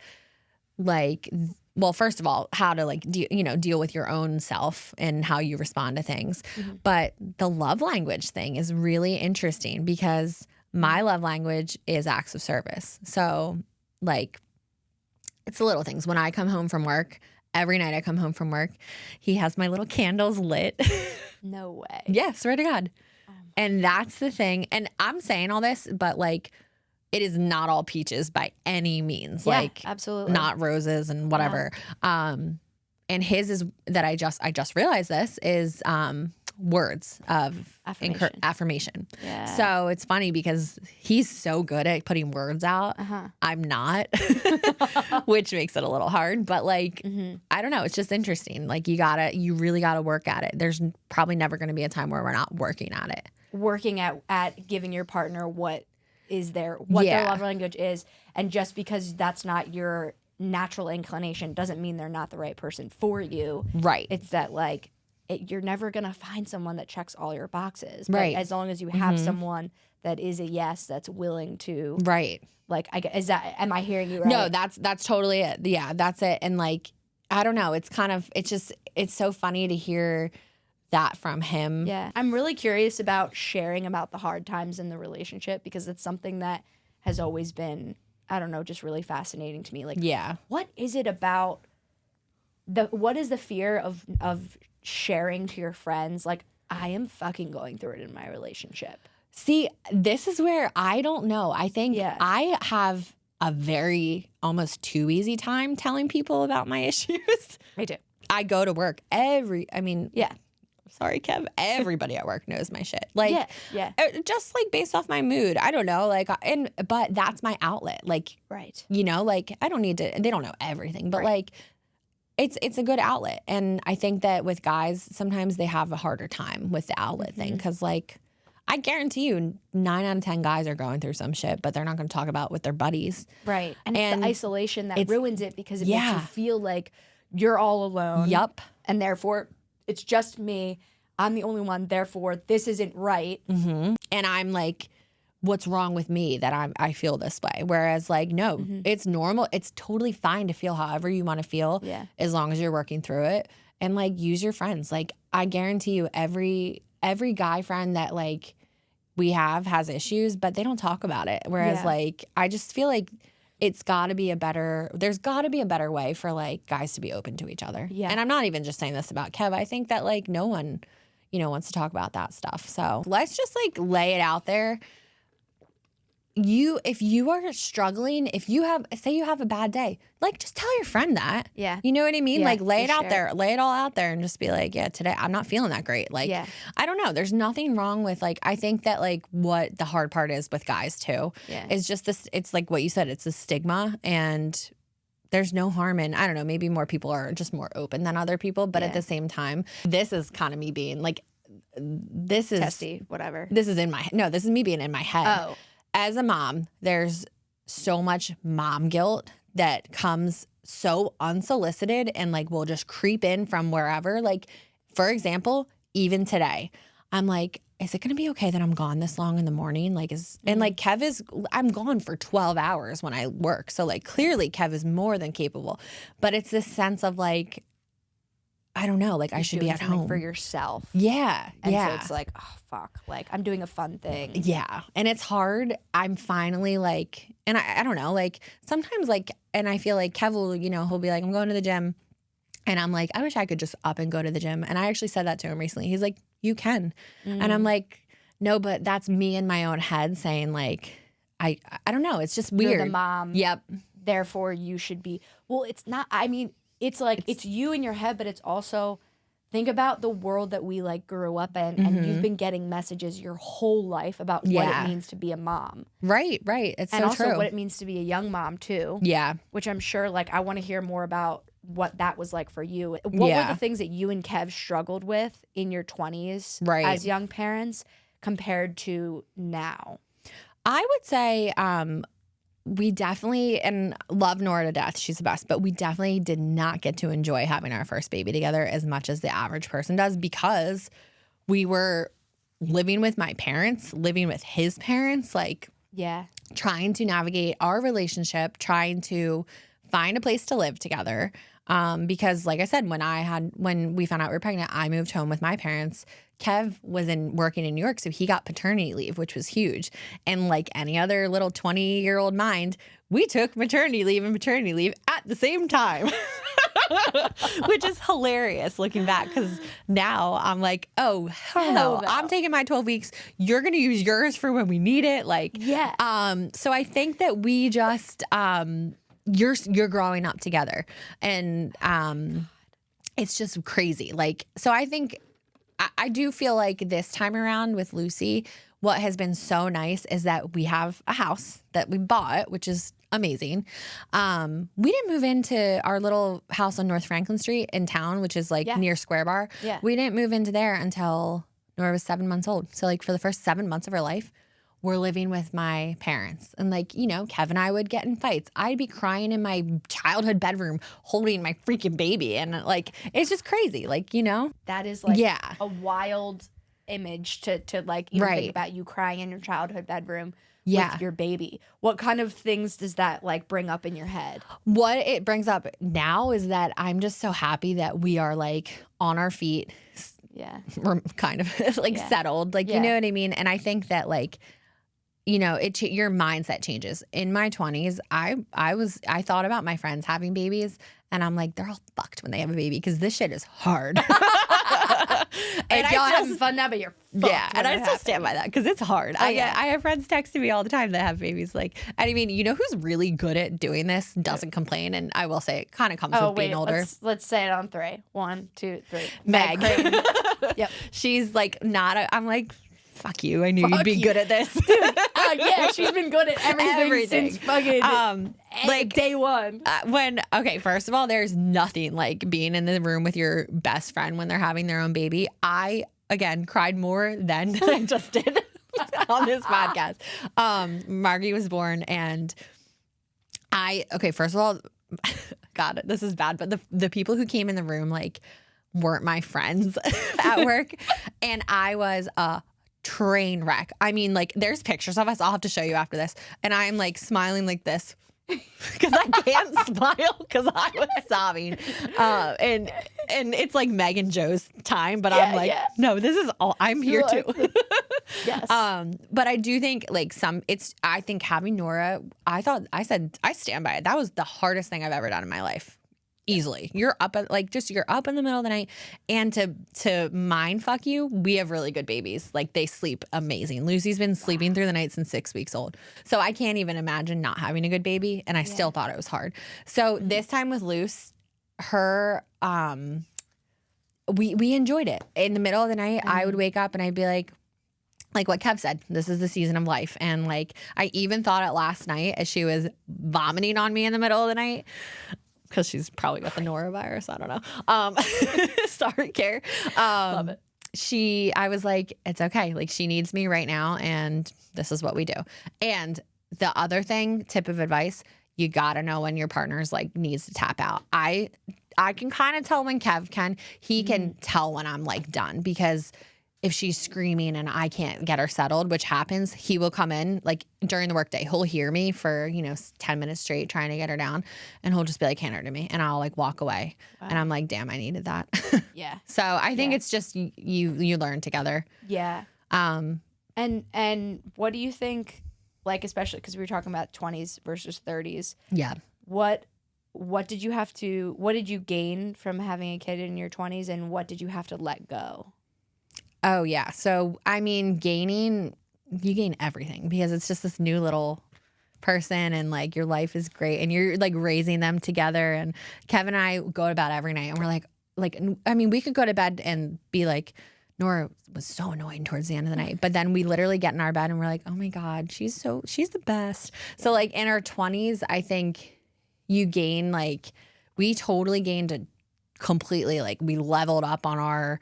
like, well, first of all, how to like, deal with your own self and how you respond to things. But the love language thing is really interesting because my love language is acts of service. So like it's the little things. When I come home from work, every night I come home from work, he has my little candles lit. No way. Yeah, swear to God. And that's the thing. And I'm saying all this, but like it is not all peaches by any means. Yeah, like absolutely. Not roses and whatever. Yeah. And his is that I just realized this is words of affirmation. Yeah. So it's funny because he's so good at putting words out. I'm not, which makes it a little hard. But like, I don't know. It's just interesting. Like you really gotta work at it. There's probably never going to be a time where we're not working at it. Working at giving your partner what their love language is, and just because that's not your natural inclination doesn't mean they're not the right person for you. Right. It's that like you're never gonna find someone that checks all your boxes. Right. But as long as you have someone that is a yes, that's willing to. Right. Like, am I hearing you right? No, that's totally it. Yeah, that's it. And like, I don't know. It's so funny to hear that from him. Yeah. I'm really curious about sharing about the hard times in the relationship because it's something that has always been, I don't know, just really fascinating to me. Like, what is it about what is the fear of sharing to your friends? Like, I am fucking going through it in my relationship. See, this is where I don't know. I think I have a very almost too easy time telling people about my issues. Me too. I go to work sorry, Kev. Everybody at work knows my shit. Like, just like based off my mood. I don't know. Like, but that's my outlet. Like, right. You know, like I don't need to. They don't know everything, but like, it's a good outlet. And I think that with guys, sometimes they have a harder time with the outlet thing because, like, I guarantee you, 9 out of 10 guys are going through some shit, but they're not going to talk about with their buddies. Right. And it's the isolation that ruins it because it makes you feel like you're all alone. Yup. And therefore, it's just me. I'm the only one. Therefore, this isn't right. And I'm like, what's wrong with me that I feel this way? Whereas like, no, it's normal. It's totally fine to feel however you want to feel as long as you're working through it. And like, use your friends. Like, I guarantee you every guy friend that like we has issues, but they don't talk about it. Whereas like, I just feel like there's got to be a better way for like guys to be open to each other. Yeah. And I'm not even just saying this about Kev. I think that like no one, wants to talk about that stuff. So let's just like lay it out there. If you are struggling, say you have a bad day, like just tell your friend that. Yeah. You know what I mean? Yeah, like lay it out sure. there, lay it all out there and just be like, yeah, today I'm not feeling that great. Like, I don't know. There's nothing wrong with like, I think that like what the hard part is with guys too, is just this, it's like what you said, it's a stigma and there's no harm in, I don't know, maybe more people are just more open than other people. But at the same time, this is kind of me being like, this is testy, whatever. This is me being in my head. Oh. As a mom, there's so much mom guilt that comes so unsolicited and like will just creep in from wherever. Like, for example, even today, I'm like, is it going to be okay that I'm gone this long in the morning? Like, and like I'm gone for 12 hours when I work. So like clearly Kev is more than capable, but it's this sense of like, I don't know, like I should be at home for yourself. Yeah. And so it's like, oh, fuck, like I'm doing a fun thing. Yeah. And it's hard. I'm finally like, and I don't know, like sometimes like, and I feel like Kev will, he'll be like, I'm going to the gym. And I'm like, I wish I could just up and go to the gym. And I actually said that to him recently. He's like, you can. And I'm like, no, but that's me in my own head saying like, I don't know. It's just weird. You're the mom. Yep. Therefore you should be, well, it's not, I mean, it's like, it's you in your head, but it's also, think about the world that we like grew up in and you've been getting messages your whole life about what it means to be a mom. Right. It's and so also true. what it means to be a young mom too. Yeah. Which I'm sure like I want to hear more about what that was like for you. What were the things that you and Kev struggled with in your 20s as young parents compared to now? I would say we definitely, and love Nora to death, she's the best, but we definitely did not get to enjoy having our first baby together as much as the average person does because we were living with my parents, living with his parents, like trying to navigate our relationship, trying to find a place to live together. Because like I said, when we found out we were pregnant, I moved home with my parents. Kev was working in New York, so he got paternity leave, which was huge. And like any other little 20-year-old mind, we took maternity leave and paternity leave at the same time, which is hilarious looking back. Because now I'm like, oh, hell no. I'm taking my 12 weeks. You're going to use yours for when we need it. Like, so I think that we just, you're growing up together and it's just crazy. Like, so I think I do feel like this time around with Lucy, what has been so nice is that we have a house that we bought, which is amazing. We didn't move into our little house on North Franklin Street in town, which is like near Square Bar. Yeah. We didn't move into there until Nora was 7 months old. So like for the first 7 months of her life, we're living with my parents. And like, Kev and I would get in fights. I'd be crying in my childhood bedroom holding my freaking baby. And like, it's just crazy. Like, That is like a wild image to like even think about you crying in your childhood bedroom with your baby. What kind of things does that like bring up in your head? What it brings up now is that I'm just so happy that we are like on our feet. Yeah. We're kind of like settled. Like, you know what I mean? And I think that like, your mindset changes. In my 20s, I thought about my friends having babies and I'm like, they're all fucked when they have a baby because this shit is hard. And y'all having fun now, but you're fucked. Yeah, and I still stand by that because it's hard. I have friends texting me all the time that have babies. Like, and I mean, who's really good at doing this, doesn't complain, and I will say it kind of comes with being older. Let's say it on 3. 1, 2, 3. Meg. Yep. She's like I'm like, fuck you. I knew you'd be good at this. Yeah, she's been good at everything. Since fucking like day one. First of all, there's nothing like being in the room with your best friend when they're having their own baby. I, again, cried more than I just did on this podcast. Margie was born and first of all, God, this is bad, but the people who came in the room like weren't my friends at work. And I was a train wreck. I mean, like, there's pictures of us. I'll have to show you after this. And I'm like smiling like this because I can't smile because I was sobbing. And it's like Meg and Joe's time, but I'm like, no, this is all. I'm here too. Yes. But I do think like I think having Nora, I stand by it. That was the hardest thing I've ever done in my life. easily. You're up at you're up in the middle of the night, and to mind fuck you, we have really good babies. Like they sleep amazing. Lucy's been sleeping through the night since 6 weeks old. So I can't even imagine not having a good baby, and I still thought it was hard. So this time with Luce, her we enjoyed it. In the middle of the night, I would wake up and I'd be like what Kev said, this is the season of life. And like, I even thought it last night as she was vomiting on me in the middle of the night, because she's probably got the norovirus. I don't know. Sorry, Care. Love it. I was like, it's okay. Like, she needs me right now, and this is what we do. And the other thing, tip of advice, you gotta know when your partner's like needs to tap out. I can kind of tell when Kev can. He can tell when I'm like done, because if she's screaming and I can't get her settled, which happens, he will come in like during the workday. He'll hear me for, 10 minutes straight trying to get her down, and he'll just be like, hand her to me. And I'll like walk away. Wow. And I'm like, damn, I needed that. Yeah. So I think it's just you learn together. Yeah. And what do you think, like, especially because we were talking about 20s versus 30s. Yeah. What did you gain from having a kid in your 20s, and what did you have to let go? Oh, yeah. So, I mean, you gain everything, because it's just this new little person, and like your life is great, and you're like raising them together. And Kevin and I go to bed every night, and we're like, I mean, we could go to bed and be like, Nora was so annoying towards the end of the night. But then we literally get in our bed and we're like, oh my God, she's the best. So like in our 20s, I think you gain, like, we totally gained a completely, like, we leveled up on our,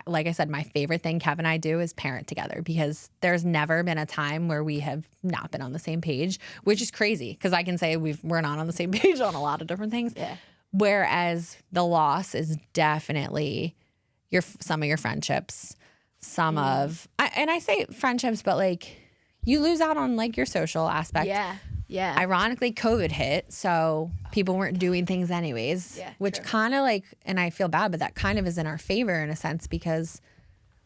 like I said, my favorite thing Kev and I do is parent together, because there's never been a time where we have not been on the same page, which is crazy, because I can say we're not on the same page on a lot of different things. Yeah. Whereas the loss is definitely some of your friendships, and I say friendships, but like you lose out on like your social aspect. Yeah. Yeah. Ironically, COVID hit, so people weren't doing things anyways, which kind of like, and I feel bad, but that kind of is in our favor in a sense, because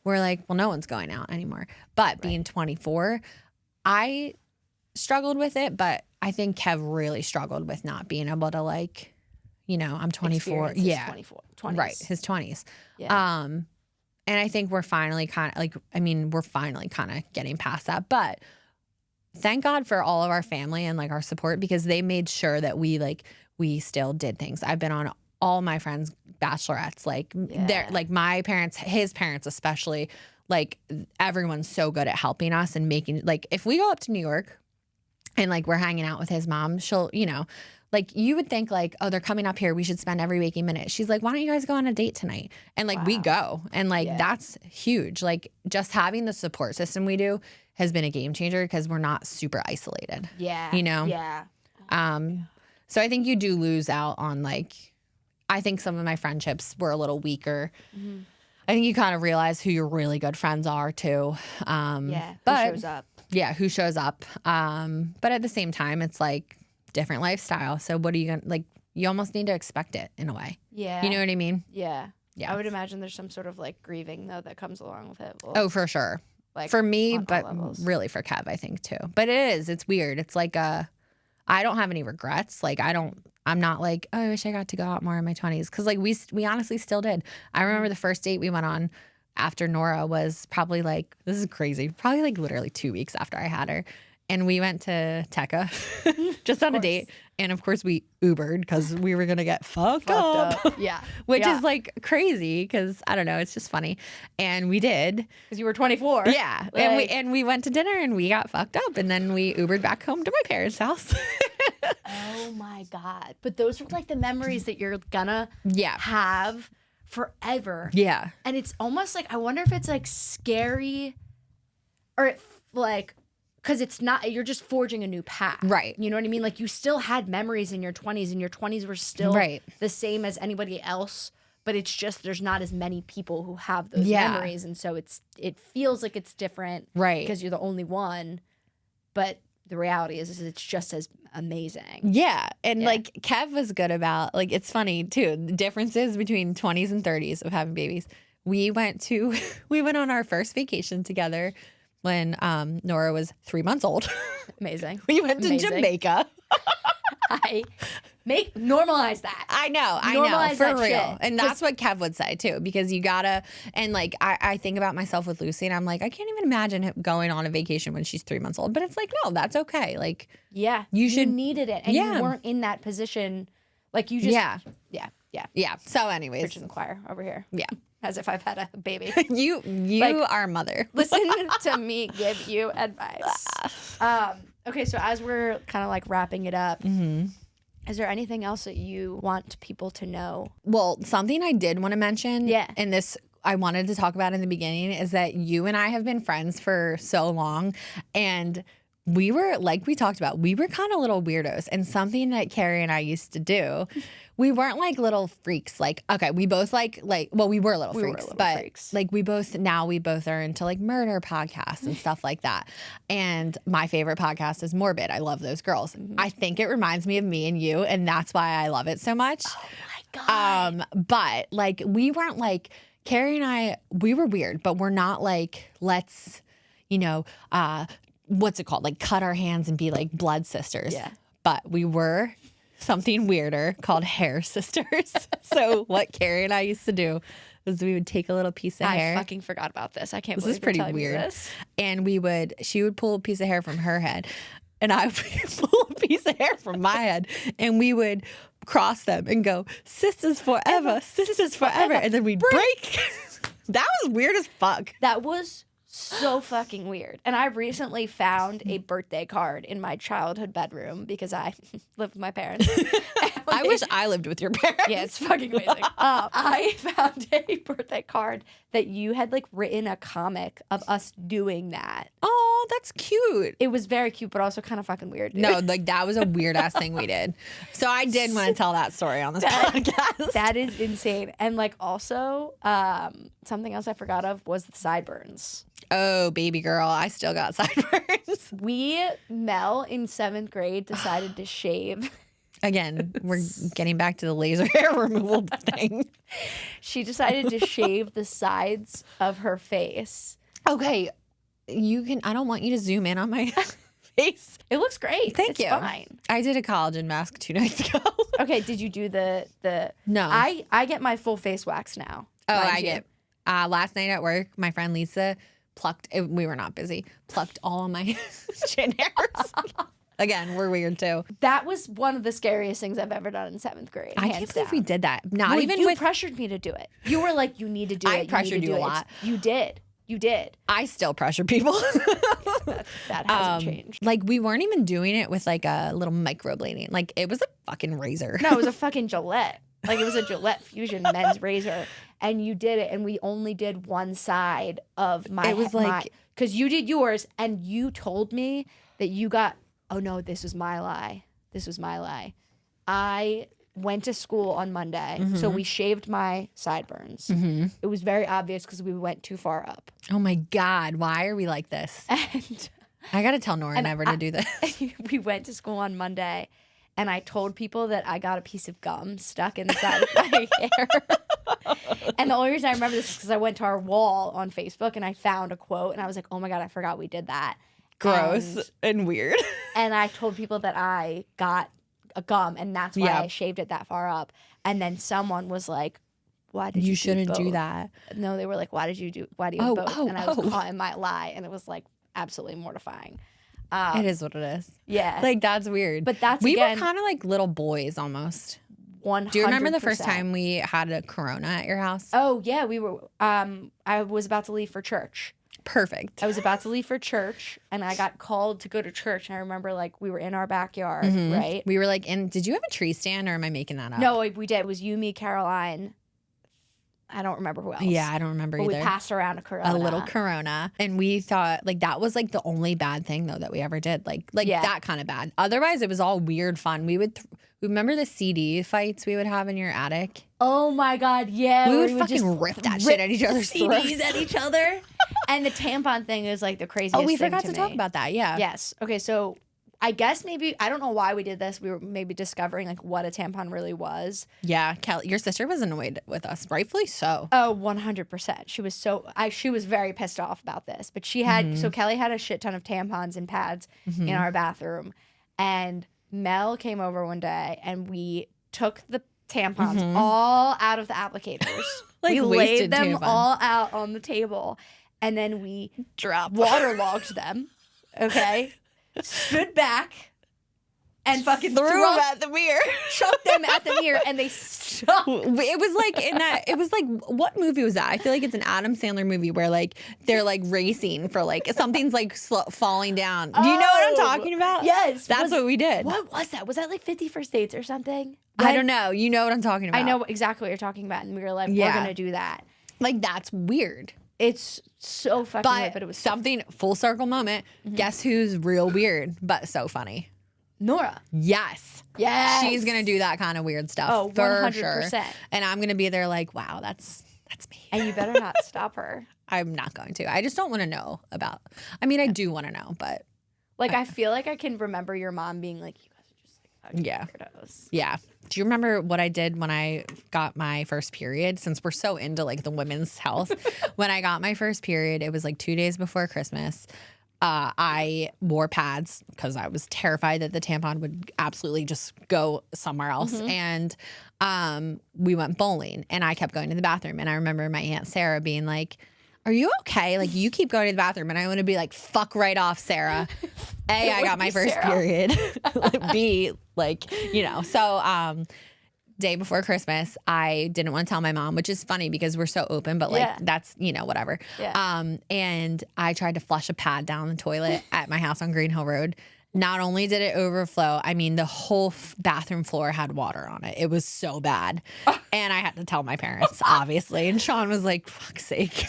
we're like, well, no one's going out anymore. But being 24, I struggled with it, but I think Kev really struggled with not being able to, like, I'm 24. Yeah. 20s. Right. His 20s. Yeah. And I think we're finally kind of getting past that. But thank God for all of our family and like our support, because they made sure that we still did things. I've been on all my friends' bachelorettes, like they're like my parents, his parents especially, like everyone's so good at helping us and making, like, if we go up to New York and like we're hanging out with his mom, she'll, like, you would think like, oh, they're coming up here, we should spend every waking minute. She's like, why don't you guys go on a date tonight? And like, we go. And like, that's huge. Like, just having the support system we do has been a game changer, because we're not super isolated. Yeah. Yeah. So I think you do lose out on, like, I think some of my friendships were a little weaker. Mm-hmm. I think you kind of realize who your really good friends are too. Who shows up. Yeah, who shows up. But at the same time, it's like, different lifestyle. So what are you going to, like, you almost need to expect it in a way. Yeah. You know what I mean? Yeah. Yeah. I would imagine there's some sort of like grieving though that comes along with it. Well, oh, for sure. Like for me, but really for Kev, I think too. But it's weird. It's like I don't have any regrets. Like I'm not like, oh, I wish I got to go out more in my 20s. Cause like we honestly still did. I remember the first date we went on after Nora was probably like, this is crazy, probably like literally 2 weeks after I had her. And we went to Tekka just on a date. And of course we Ubered because we were going to get fucked up. Yeah. Which is like crazy because I don't know. It's just funny. And we did. Because you were 24. Yeah. Like, and we went to dinner and we got fucked up. And then we Ubered back home to my parents' house. Oh my God. But those are like the memories that you're gonna have forever. Yeah. And it's almost like, I wonder if it's like scary or like, because it's not, you're just forging a new path. Right. You know what I mean? Like you still had memories in your 20s and your 20s were still the same as anybody else, but it's just there's not as many people who have those memories. And so it feels like it's different. Right. Because you're the only one. But the reality is it's just as amazing. Yeah. And like Kev was good about, like, it's funny too, the differences between 20s and 30s of having babies. We went on our first vacation together when Nora was 3 months old. Amazing. We went to Jamaica. Normalize that. I know, for real. Shit. And that's what Kev would say too, because you gotta, and like, I think about myself with Lucy and I'm like, I can't even imagine him going on a vacation when she's 3 months old. But it's like, no, that's okay. Like, yeah, you needed it. And you weren't in that position. Like you just, yeah. So anyways. Preaching the choir over here. Yeah. As if I've had a baby. You are a mother. Listen to me give you advice. Okay, so as we're kind of like wrapping it up, is there anything else that you want people to know? Well, something I did want to mention, and this I wanted to talk about in the beginning, is that you and I have been friends for so long, and we were, like we talked about, we were kind of little weirdos. And something that Carrie and I used to do, we weren't like little freaks. Like, okay, we both well, we were little freaks, but like we both are into like murder podcasts and stuff like that. And my favorite podcast is Morbid. I love those girls. I think it reminds me of me and you, and that's why I love it so much. Oh my God. But like, we weren't like, Carrie and I, we were weird, but we're not like, let's, what's it called? Like cut our hands and be like blood sisters. Yeah. But we were something weirder called hair sisters. So what Carrie and I used to do was we would take a little piece of hair. I fucking forgot about this. I can't believe this is pretty weird. And she would pull a piece of hair from her head and I would pull a piece of hair from my head and we would cross them and go, sisters forever, sisters forever. And then we'd break. That was weird as fuck. That was so fucking weird. And I recently found a birthday card in my childhood bedroom because I lived with my parents. I wish I lived with your parents. Yeah, it's fucking amazing. I found a birthday card that you had like written a comic of us doing that. Oh, that's cute. It was very cute, but also kind of fucking weird. Dude. No, like that was a weird ass thing we did. So I did want to tell that story on this podcast. That is insane. And like also, something else I forgot of was the sideburns. Oh, baby girl, I still got sideburns. Mel in 7th grade decided to shave. Again, we're getting back to the laser hair removal thing. She decided to shave the sides of her face. Okay, I don't want you to zoom in on my face. It looks great. Thank you. Fine. I did a collagen mask 2 nights ago. Okay, did you do the No. I get my full face wax now. Oh, I get last night at work, my friend Lisa we were not busy, plucked all of my chin hairs. Again, we're weird too. That was one of the scariest things I've ever done in 7th grade. I can't believe we did that. You pressured me to do it. You were like, you need to do it. I pressured you a lot. You did. I still pressure people. That hasn't changed. Like we weren't even doing it with like a little microblading. Like it was a fucking razor. No, it was a fucking Gillette. Like it was a Gillette Fusion men's razor. And you did it, and we only did one side of my. It was like because you did yours, and you told me that you got. Oh no, this was my lie. I went to school on Monday, so we shaved my sideburns. It was very obvious because we went too far up. Oh my God, why are we like this? And I gotta tell Nora never to do this. We went to school on Monday. And I told people that I got a piece of gum stuck inside of my hair. And the only reason I remember this is because I went to our wall on Facebook and I found a quote. And I was like, oh my God, I forgot we did that. Gross and weird. And I told people that I got a gum and that's why I shaved it that far up. And then someone was like, why did you shouldn't do that. No, they were like, why do you have both? And I was caught in my lie. And it was like absolutely mortifying. It is what it is. Yeah. Like, that's weird. But we were kind of like little boys almost. 100%. Do you remember the first time we had a Corona at your house? Oh, yeah. We were, I was about to leave for church. Perfect. I was about to leave for church and I got called to go to church. And I remember like we were in our backyard, right? We were like did you have a tree stand or am I making that up? No, we did. It was you, me, Caroline. I don't remember who else. Yeah, I don't remember either. We passed around a little Corona. And we thought, like, that was, like, the only bad thing, though, that we ever did. Like that kind of bad. Otherwise, it was all weird fun. We would, remember the CD fights we would have in your attic? Oh, my God, yeah. We would fucking just rip that shit at each other's throats. CDs at each other. And the tampon thing is, like, the craziest thing to me. Oh, we forgot to talk about that, yeah. Yes. Okay, so I guess maybe, I don't know why we did this. We were maybe discovering like what a tampon really was. Yeah, Kelly, your sister was annoyed with us, rightfully so. Oh, 100%. She was very pissed off about this. But she had, so Kelly had a shit ton of tampons and pads in our bathroom. And Mel came over one day and we took the tampons all out of the applicators. Like we laid them all out on the table, and then we waterlogged them. Okay, stood back and fucking threw them at the mirror, chucked them at the mirror, and they stuck. It was like it was like, what movie was that? I feel like it's an Adam Sandler movie where like they're like racing for like something's like falling down. Do you know what I'm talking about? Yes, that's what we did. What was that? Was that like 50 First Dates or something? I don't know. You know what I'm talking about. I know exactly what you're talking about, and we were like, we're gonna do that. Like, that's weird. It's so fucking weird, but it was something full circle moment. Guess who's real weird but so funny? Nora. Yes. She's gonna do that kind of weird stuff. Oh, 100%. Sure. And I'm gonna be there like, wow, that's me. And you better not stop her. I'm not going to. I just don't want to know about. I mean, I do want to know, but like, I feel like I can remember your mom being like, you guys are just like weirdos. Yeah. Do you remember what I did when I got my first period? Since we're so into like the women's health, when I got my first period, it was like 2 days before Christmas. I wore pads because I was terrified that the tampon would absolutely just go somewhere else. And we went bowling, and I kept going to the bathroom. And I remember my Aunt Sarah being like, are you okay? Like, you keep going to the bathroom. And I want to be like, fuck right off, Sarah. A, I got my first period. B, like, you know. So day before Christmas, I didn't want to tell my mom, which is funny because we're so open, but like that's, you know, whatever. Yeah. And I tried to flush a pad down the toilet at my house on Green Hill Road. Not only did it overflow, I mean, the whole bathroom floor had water on it. It was so bad. And I had to tell my parents, obviously. And Sean was like, fuck's sake.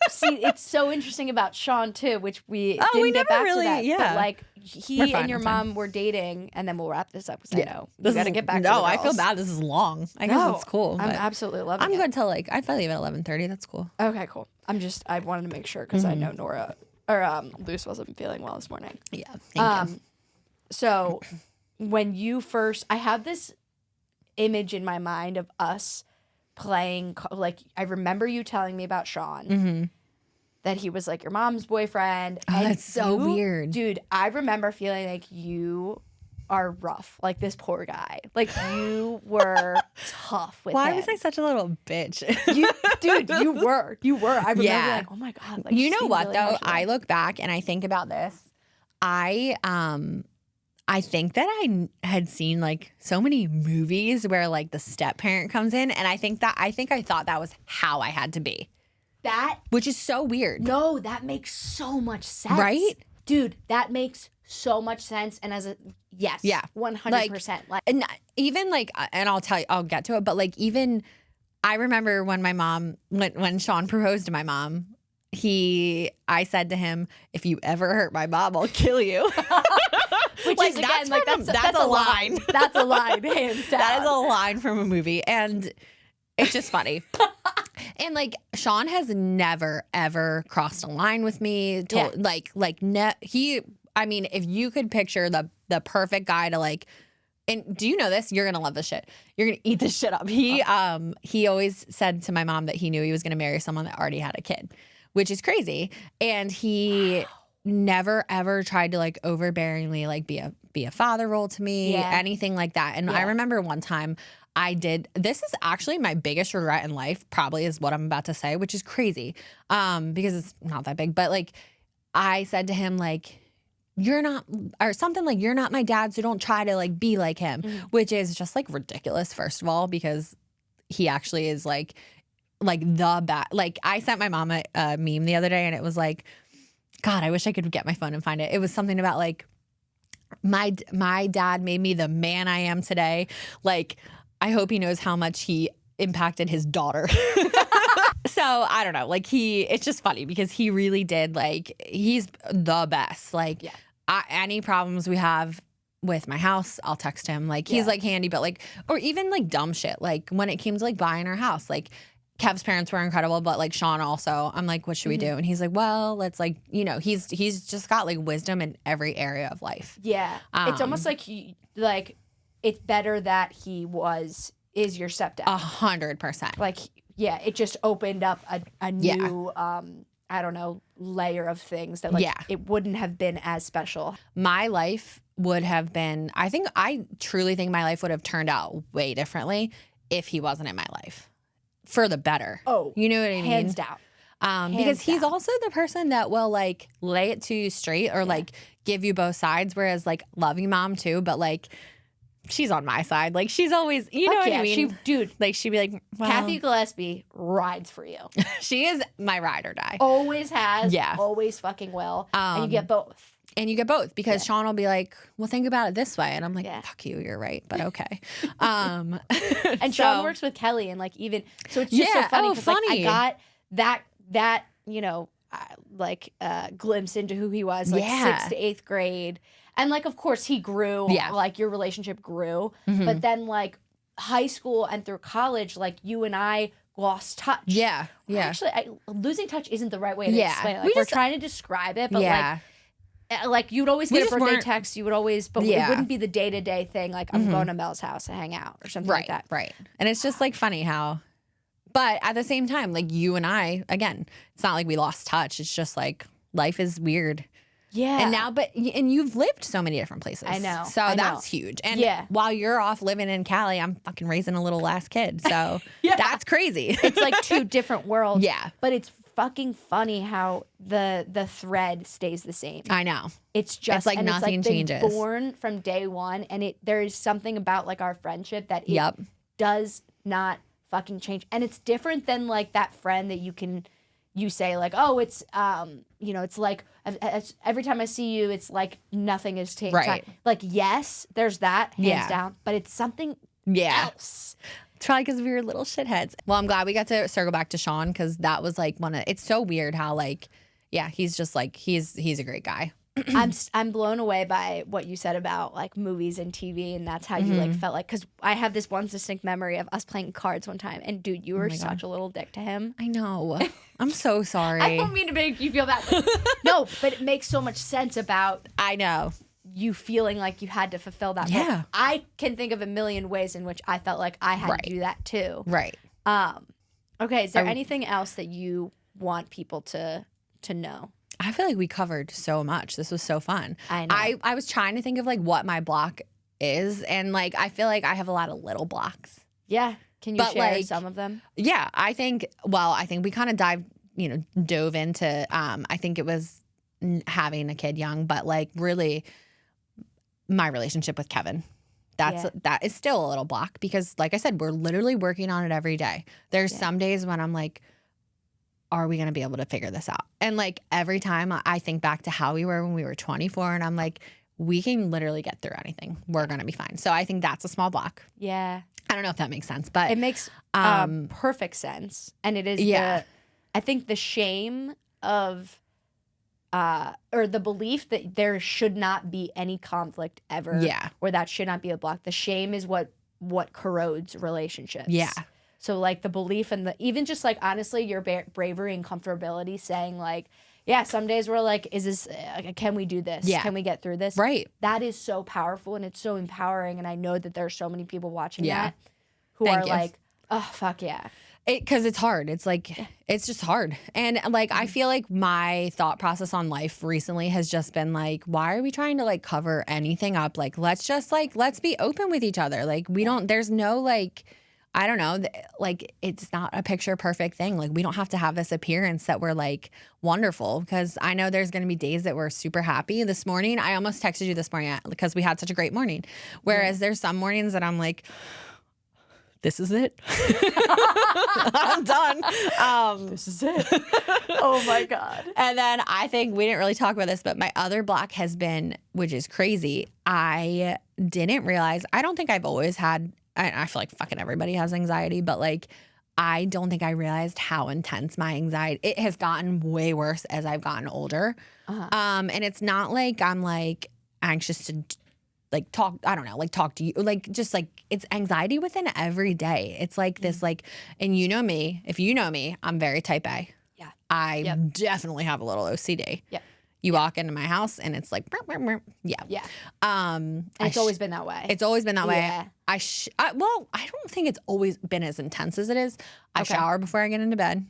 See, it's so interesting about Sean, too, which we didn't get back to that. Yeah. But, like, he and your mom were dating, and then we'll wrap this up because I know we got to get back to the girls. I feel bad. This is long. I guess it's cool. I'm absolutely loving it. I'm good till, like, I feel leave at 11:30. That's cool. Okay, cool. I wanted to make sure because I know Nora, or Luce wasn't feeling well this morning. Yeah, thank you. So when you first, I have this image in my mind of us playing, like, I remember you telling me about Sean, that he was like your mom's boyfriend. Oh, and that's so weird. Dude, I remember feeling like you are rough, like this poor guy. Like, you were tough with him. Why was I such a little bitch? Dude, you were. I remember like, oh my God. Like, you know what, really though? I look back and I think about this. I think that I had seen like so many movies where like the step parent comes in, and I think I thought that was how I had to be. Which is so weird. No, that makes so much sense. Right? Dude, that makes so much sense. And as a, yes. Yeah. 100%. Like, and even like, and I'll tell you, I'll get to it, but like even, I remember when my mom, when Sean proposed to my mom, I said to him, if you ever hurt my mom, I'll kill you. Which like, is again, like that's a line. That's a line, hands down. That is a line from a movie. And it's just funny. And like Sean has never ever crossed a line with me. I mean, if you could picture the perfect guy to like, and do you know this? You're gonna love this shit. You're gonna eat this shit up. He always said to my mom that he knew he was gonna marry someone that already had a kid, which is crazy. And he never ever tried to like overbearingly like be a father role to me, anything like that. And I remember one time I did. This is actually my biggest regret in life, probably, is what I'm about to say, which is crazy, because it's not that big. But like, I said to him like, "You're not," or something like, "You're not my dad, so don't try to like be like him," which is just like ridiculous. First of all, because he actually is like the bad. Like, I sent my mom a meme the other day, and it was like, God, I wish I could get my phone and find it. It was something about like, my dad made me the man I am today. Like, I hope he knows how much he impacted his daughter. So I don't know. Like, it's just funny because he really did, like, he's the best. Like, any problems we have with my house, I'll text him. Like, he's like handy, but like, or even like dumb shit. Like, when it came to like buying our house, like, Kev's parents were incredible, but like Sean also. I'm like, what should we do? And he's like, well, let's like, you know, he's just got like wisdom in every area of life. Yeah, it's almost like it's better that he is your stepdad. 100%. Like, yeah, it just opened up a new I don't know, layer of things that like it wouldn't have been as special. My life would have been, I truly think my life would have turned out way differently if he wasn't in my life. For the better. Oh, you know what I mean? Hands down. Because he's also the person that will like lay it to you straight or like give you both sides. Whereas like love you mom too, but like she's on my side. Like she's always, you know what I mean? Like she'd be like, well, Kathy Gillespie rides for you. She is my ride or die. Always has. Yeah. Always fucking will. And you get both. And you get both because Sean will be like, well, think about it this way. And I'm like, fuck you, you're right. But okay. And Sean works with Kelly and like even, so it's just so funny. Like, I got that, you know, glimpse into who he was like 6th to 8th grade. And like, of course he grew, like your relationship grew, but then like high school and through college, like you and I lost touch. Yeah. Actually, losing touch isn't the right way to explain it. Like, we're trying to describe it, but like you would always get a birthday text. You would always, but it wouldn't be the day-to-day thing. Like I'm going to Mel's house to hang out or something like that. Right. And it's just like funny how, but at the same time, like you and I, again, it's not like we lost touch. It's just like life is weird. Yeah. And now, and you've lived so many different places. I know. So that's huge. And while you're off living in Cali, I'm fucking raising a little last kid. So that's crazy. It's like 2 different worlds. Yeah. But it's fucking funny how the thread stays the same. I know. It's just it's like nothing it's like changes. Born from day one, and there is something about like our friendship that it does not fucking change. And it's different than like that friend that you say like, oh, it's you know, it's like every time I see you, it's like nothing is changed. Right. Like yes, there's that hands down, but it's something else. It's probably because we were little shitheads. Well, I'm glad we got to circle back to Sean because that was like it's so weird how like, he's just like, he's a great guy. I'm blown away by what you said about like movies and TV, and that's how you like felt like, because I have this one distinct memory of us playing cards one time, and dude, you were such a little dick to him. I know. I'm so sorry. I don't mean to make you feel bad. No, but it makes so much sense about I know you feeling like you had to fulfill that. Yeah. I can think of a million ways in which I felt like I had to do that too. Right. Okay. Is there anything else that you want people to know? I feel like we covered so much. This was so fun. I know. I was trying to think of like what my block is, and like I feel like I have a lot of little blocks. Yeah. Can you share some of them? Yeah, I think we kind of dove into I think it was having a kid young, but like really my relationship with Kevin. That is still a little block because like I said, we're literally working on it every day. There's some days when I'm like, are we going to be able to figure this out? And like every time I think back to how we were when we were 24 and I'm like, we can literally get through anything. We're going to be fine. So I think that's a small block. Yeah. I don't know if that makes sense, but it makes perfect sense. And it is I think the shame of or the belief that there should not be any conflict ever. Yeah. Or that should not be a block. The shame is what corrodes relationships. Yeah. So like the belief and even just like honestly your bravery and comfortability saying like, yeah, some days we're like, is this, can we do this? Yeah. Can we get through this? Right. That is so powerful and it's so empowering. And I know that there are so many people watching that who are like, oh, fuck yeah. Because it's hard. It's like, it's just hard. And like, I feel like my thought process on life recently has just been like, why are we trying to like cover anything up? Like, let's be open with each other. Like there's no like, I don't know, like it's not a picture perfect thing. Like we don't have to have this appearance that we're like wonderful because I know there's going to be days that we're super happy. This morning, I almost texted you this morning because we had such a great morning. Whereas there's some mornings that I'm like, this is it. I'm done. This is it. Oh my God. And then I think we didn't really talk about this, but my other block has been, which is crazy. I didn't realize, I don't think I've always had, I feel like fucking everybody has anxiety, but like, I don't think I realized how intense my anxiety, it has gotten way worse as I've gotten older. And it's not like I'm like anxious to like talk, I don't know, like talk to you, like just like it's anxiety within every day. It's like this like, and you know me, if you know me, I'm very type A. Yeah. I definitely have a little OCD. Yeah. You walk into my house and it's like, yeah. Yeah. And it's always been that way. It's always been that way. Yeah. Well, I don't think it's always been as intense as it is. I shower before I get into bed.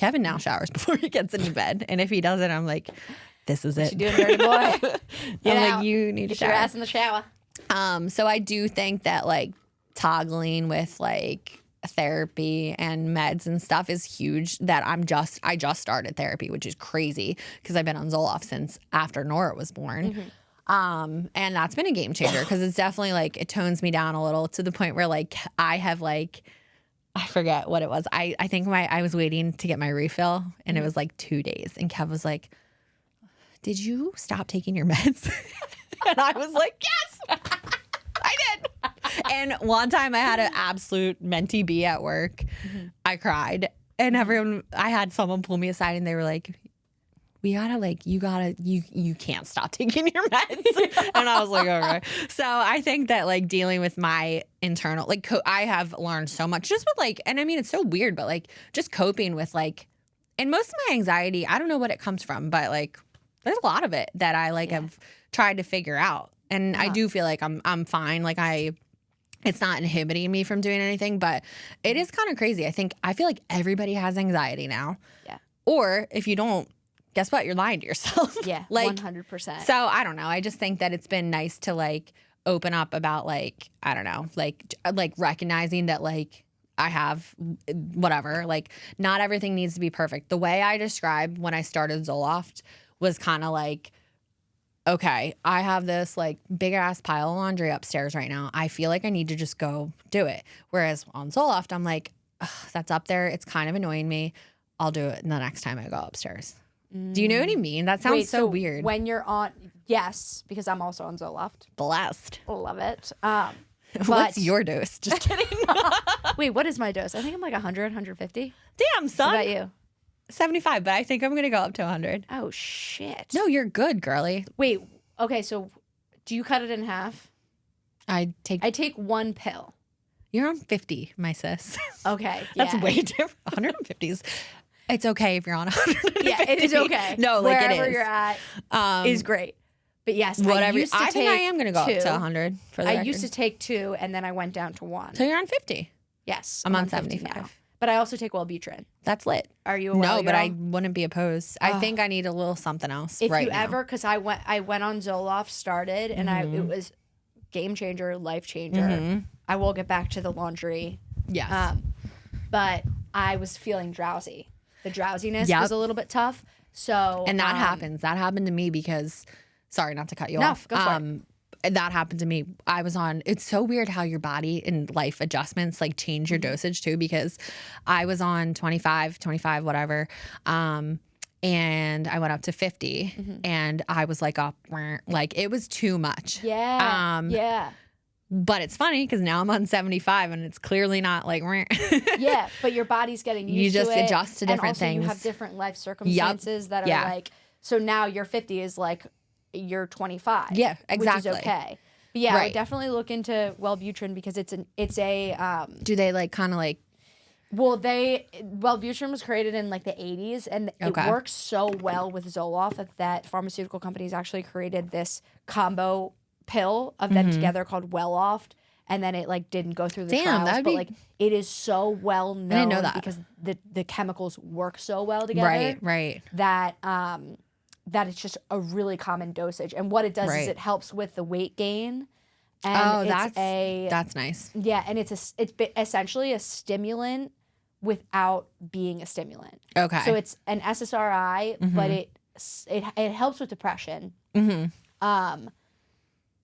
Kevin now showers before he gets into bed. And if he doesn't, I'm like, this is it. What you doing, dirty boy? I'm like, you need to Get your ass in the shower. So I do think that like toggling with like therapy and meds and stuff is huge. That I just started therapy, which is crazy because I've been on Zoloft since after Nora was born. And that's been a game changer because it's definitely like it tones me down a little to the point where like I have like I forget what it was. I think I was waiting to get my refill and it was like 2 days and Kev was like, did you stop taking your meds? And I was like, yes, I did. And one time I had an absolute mentee bee at work. I cried and I had someone pull me aside and they were like, you can't stop taking your meds. And I was like, okay. So I think that like dealing with my internal, like I have learned so much just with like, and I mean, it's so weird, but like just coping with like, and most of my anxiety, I don't know what it comes from, but like there's a lot of it that I like have tried to figure out. And I do feel like I'm fine. Like it's not inhibiting me from doing anything, but it is kind of crazy. I feel like everybody has anxiety now. Yeah. Or if you don't, guess what? You're lying to yourself. Yeah, like 100%. So I don't know. I just think that it's been nice to like open up about like, I don't know, like recognizing that like I have whatever, like not everything needs to be perfect. The way I described when I started Zoloft was kind of like, okay, I have this like big ass pile of laundry upstairs right now. I feel like I need to just go do it. Whereas on Zoloft, I'm like, that's up there. It's kind of annoying me. I'll do it the next time I go upstairs. Do you know what I mean? That sounds so weird. When you're on, yes, because I'm also on Zoloft. Blessed. Love it. What's your dose? Just kidding. Wait, what is my dose? I think I'm like 100, 150. Damn, son. What about you? 75, but I think I'm going to go up to 100. Oh, shit. No, you're good, girly. Wait, okay, so do you cut it in half? I take one pill. You're on 50, my sis. Okay. That's way different. 150s. It's okay if you're on 150. Yeah, it is okay. No, like wherever it is. You're at is great. But yes, whatever. I think I am going to go up to 100 for the I record. used to take 2, and then I went down to 1. So you're on 50. Yes. I'm on 75 now. But I also take Wellbutrin. That's lit. Are you a No, but I wouldn't be opposed. I think I need a little something else if right you now. ever, because I went on Zoloft, started, and it was game changer, life changer. I will get back to the laundry. Yes. But I was feeling drowsy. The drowsiness was a little bit tough. So and that happens. That happened to me because, sorry, not to cut you off. Go for it. That happened to me. I was on, it's so weird how your body and life adjustments like change your dosage too, because I was on 25, whatever. And I went up to 50 and I was like up, like it was too much. Yeah. Yeah. But it's funny because now I'm on 75 and it's clearly not like yeah, but your body's getting used to it. You just adjust to different things. You have different life circumstances that are like, so now your 50 is like you're 25. Yeah, exactly. Which is okay. But yeah, I would definitely look into Wellbutrin because it's a do they like kind of like Wellbutrin was created in like the 80s and it works so well with Zoloft that pharmaceutical companies actually created this combo pill of them together called Welloft, and then it like didn't go through the trials, but like it is so well known. I didn't know that because the chemicals work so well together. Right. That it's just a really common dosage, and what it does is it helps with the weight gain. And that's nice. Yeah, and it's essentially a stimulant without being a stimulant. Okay. So it's an SSRI, but it helps with depression.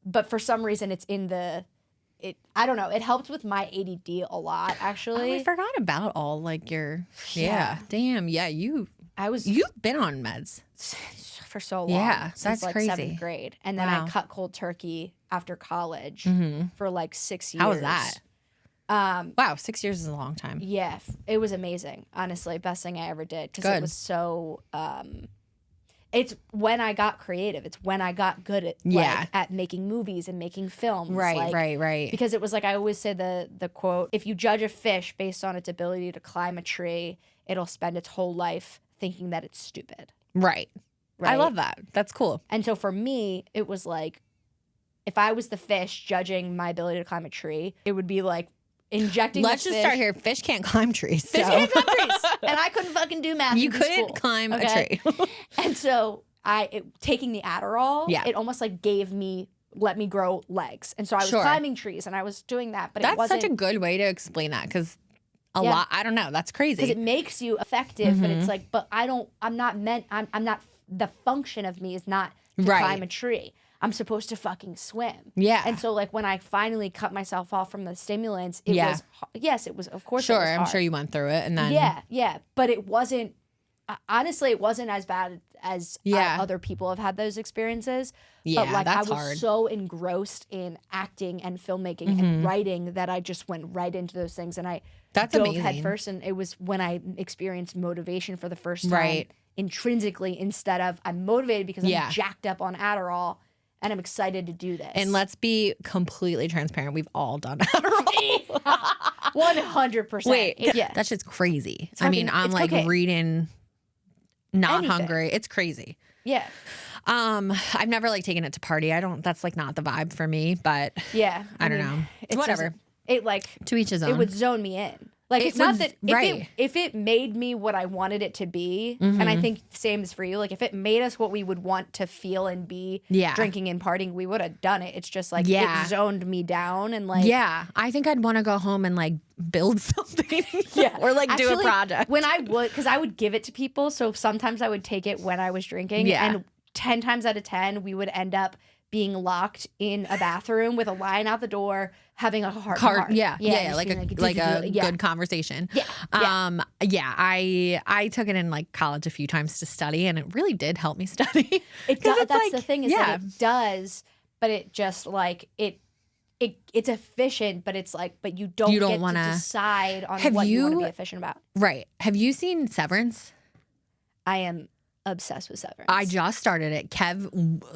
But for some reason it's in I don't know. It helped with my ADD a lot, actually. Oh, I forgot about all like your damn. Yeah, you've been on meds for so long. Yeah, since that's like crazy. 7th grade. And then I cut cold turkey after college for like 6 years. How was that? Wow, 6 years is a long time. Yeah, it was amazing. Honestly, best thing I ever did because it was so it's when I got creative. It's when I got good at at making movies and making films. Right. Because it was like I always say the quote, if you judge a fish based on its ability to climb a tree, it'll spend its whole life thinking that it's stupid. Right. I love that. That's cool. And so for me, it was like if I was the fish judging my ability to climb a tree, it would be like injecting Let's the just fish. start here. Fish can't climb trees. Fish can't climb trees. And I couldn't fucking do math. You in couldn't school, climb a okay? tree. And so taking the Adderall, Yeah. it almost like let me grow legs. And so I was Sure. climbing trees and I was doing that, but it That's wasn't such a good way to explain that because a Yeah. lot, I don't know, that's because crazy. it makes you effective, but it's like, but I'm not, the function of me is not to Right. climb a tree. I'm supposed to fucking swim. Yeah. And so like when I finally cut myself off from the stimulants, it Yeah. was, yes, it was, of course, Sure, it was I'm hard. sure you went through it and then. Yeah. But it wasn't, honestly, it wasn't as bad as Yeah. other people have had those experiences. Yeah, but like that's I was hard. so engrossed in acting and filmmaking and writing that I just went right into those things and I That's dove amazing. head first. And it was when I experienced motivation for the first time Right. intrinsically instead of I'm motivated because I'm Yeah. jacked up on Adderall and I'm excited to do this. And let's be completely transparent. We've all done Adderall. 100%. Wait, Yeah. that shit's crazy. I mean, fucking- I'm it's like cocaine. reading, not Anything. hungry. It's crazy. Yeah. I've never like taken it to party. That's like not the vibe for me, but Yeah. I don't know. It's Whatever. just- it like to each his own. it would zone me in. Like It it's not would- that right. if it made me what I wanted it to be, and I think same as for you, like if it made us what we would want to feel and be Yeah. drinking and partying, we would have done it. It's just like Yeah. it zoned me down and like Yeah, I think I'd want to go home and like build something. Yeah. or like do a Actually, project. When I would, because I would give it to people. So sometimes I would take it when I was drinking. Yeah. And 10 times out of 10, we would end up being locked in a bathroom with a line out the door, having a heart. Yeah, just like being a yeah. good conversation. Yeah, Yeah. I took it in like college a few times to study, and it really did help me study. It 'Cause does. it's That's like- the thing is that it does, but it just like it's efficient, but it's like, but you don't get wanna- to decide on Have what you want to you- be efficient about. Right? Have you seen Severance? I am obsessed with Severance. I just started it. Kev,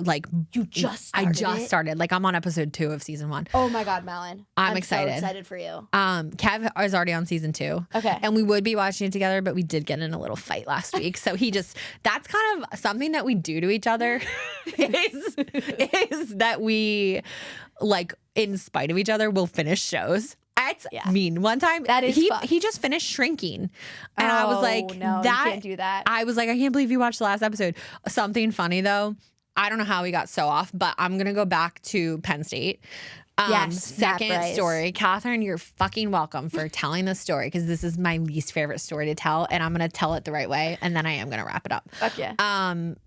like you just I started just it? started. Like I'm on episode 2 of season 1. Oh my God, Melon. I'm So excited. excited for you. Kev is already on season 2. Okay. And we would be watching it together, but we did get in a little fight last week. So that's kind of something that we do to each other is that we like in spite of each other will finish shows. It's mean. One time That is fucked. he just finished Shrinking. And I was like, no, that you can't do that. I was like, I can't believe you watched the last episode. Something funny though. I don't know how we got so off, but I'm gonna go back to Penn State. Yes, Matt Second Bryce. story. Catherine, you're fucking welcome for telling this story because this is my least favorite story to tell, and I'm gonna tell it the right way, and then I am gonna wrap it up. Fuck yeah.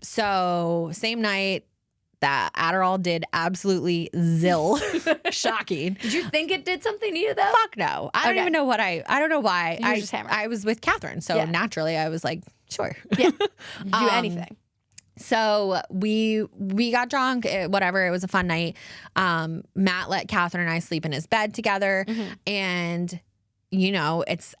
So same night that Adderall did absolutely zill. Shocking. Did you think it did something to you though? Fuck no. I don't Okay. even know what I don't know why. You were just hammered. I was with Catherine, so Yeah. naturally I was like, sure. Yeah. Do anything. So we got drunk, whatever. It was a fun night. Matt let Catherine and I sleep in his bed together. And, you know, it's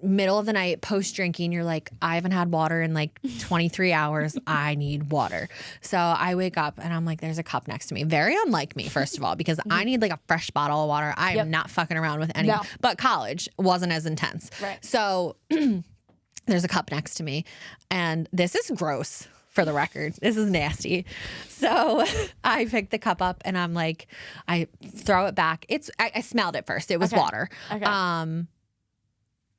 middle of the night, post drinking. You're like, I haven't had water in like 23 hours. I need water. So I wake up and I'm like, there's a cup next to me. Very unlike me, first of all, because I need like a fresh bottle of water. I am not fucking around with any. No. But college wasn't as intense. Right. So there's a cup next to me. And this is gross. For the record, this is nasty. So I pick the cup up and I'm like, I throw it back. I smelled it first. It was water. Okay.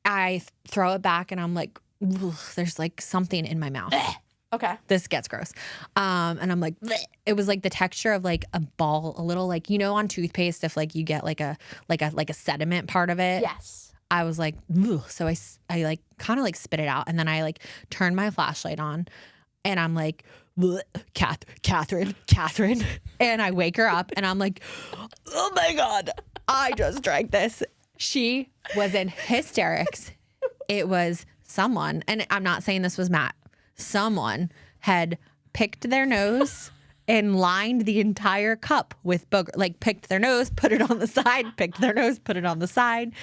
I throw it back and I'm like, there's like something in my mouth. Okay. This gets gross. And I'm like, bleh. It was like the texture of like a ball, a little like, you know, on toothpaste, if like you get like a sediment part of it. Yes. I was like, ugh. So I like kind of like spit it out. And then I like turn my flashlight on and I'm like, bleh, Catherine. And I wake her up and I'm like, oh my God, I just drank this. She was in hysterics. It was someone, and I'm not saying this was Matt, someone had picked their nose and lined the entire cup with booger, like picked their nose, put it on the side, picked their nose, put it on the side.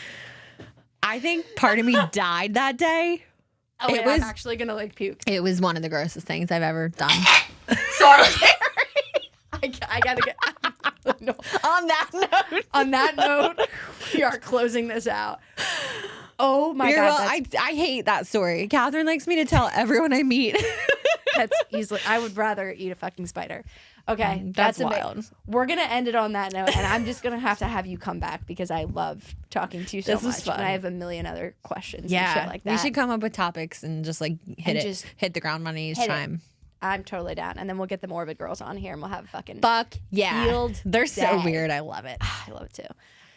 I think part of me died that day. Oh, wait, I'm actually gonna like puke. It was one of the grossest things I've ever done. Sorry. I gotta get. No. On that note, we are closing this out. Oh my God. I hate that story. Catherine likes me to tell everyone I meet. That's easily. I would rather eat a fucking spider. Okay, That's wild. We're gonna end it on that note, and I'm just gonna have you come back because I love talking to you so much. This is fun. And I have a million other questions. Yeah, and shit like that. We should come up with topics and just like hit the ground running each time. I'm totally down, and then we'll get the Morbid girls on here, and we'll have a fucking field. They're so day. weird. I love it. I love it too.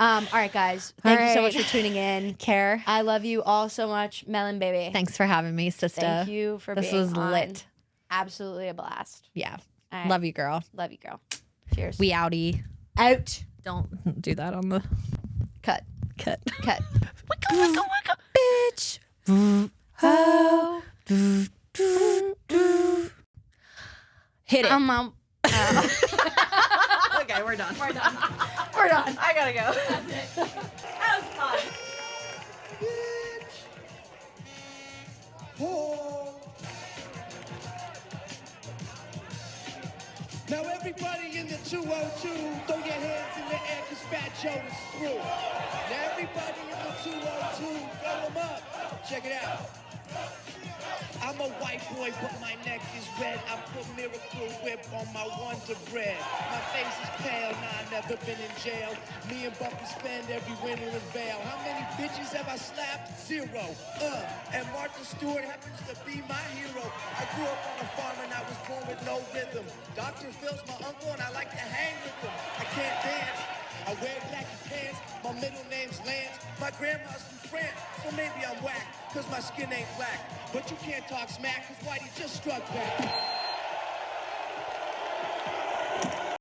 All right, guys. Thank you so much for tuning in. Care. I love you all so much, Melonbaby. Thanthis for having me, sister. Thank you for being on. This was lit. Absolutely a blast. Yeah. Right. Love you, girl. Love you, girl. Cheers. We outie. Out. Don't do that on the cut. Cut. Wicka. Bitch. Oh. Hit it. Okay, we're done. We're done. I gotta go. That's it. That was fun. Now everybody in the 202, throw your hands in the air cause Fat Joe is through. Now everybody in the 202, throw them up. Check it out. I'm a white boy, but my neck is red. I put Miracle Whip on my Wonder Bread. My face is pale, nah, I've never been in jail. Me and Bucky spend every winter in Vail. How many bitches have I slapped? 0. And Martha Stewart happens to be my hero. I grew up on a farm and I was born with no rhythm. Dr. Phil's my uncle and I like to hang with him. I can't dance. I wear khaki pants. My middle name's Lance. My grandma's from France, so maybe I'm whack, cause my skin ain't black. But you can't talk smack, cause Whitey just struck back.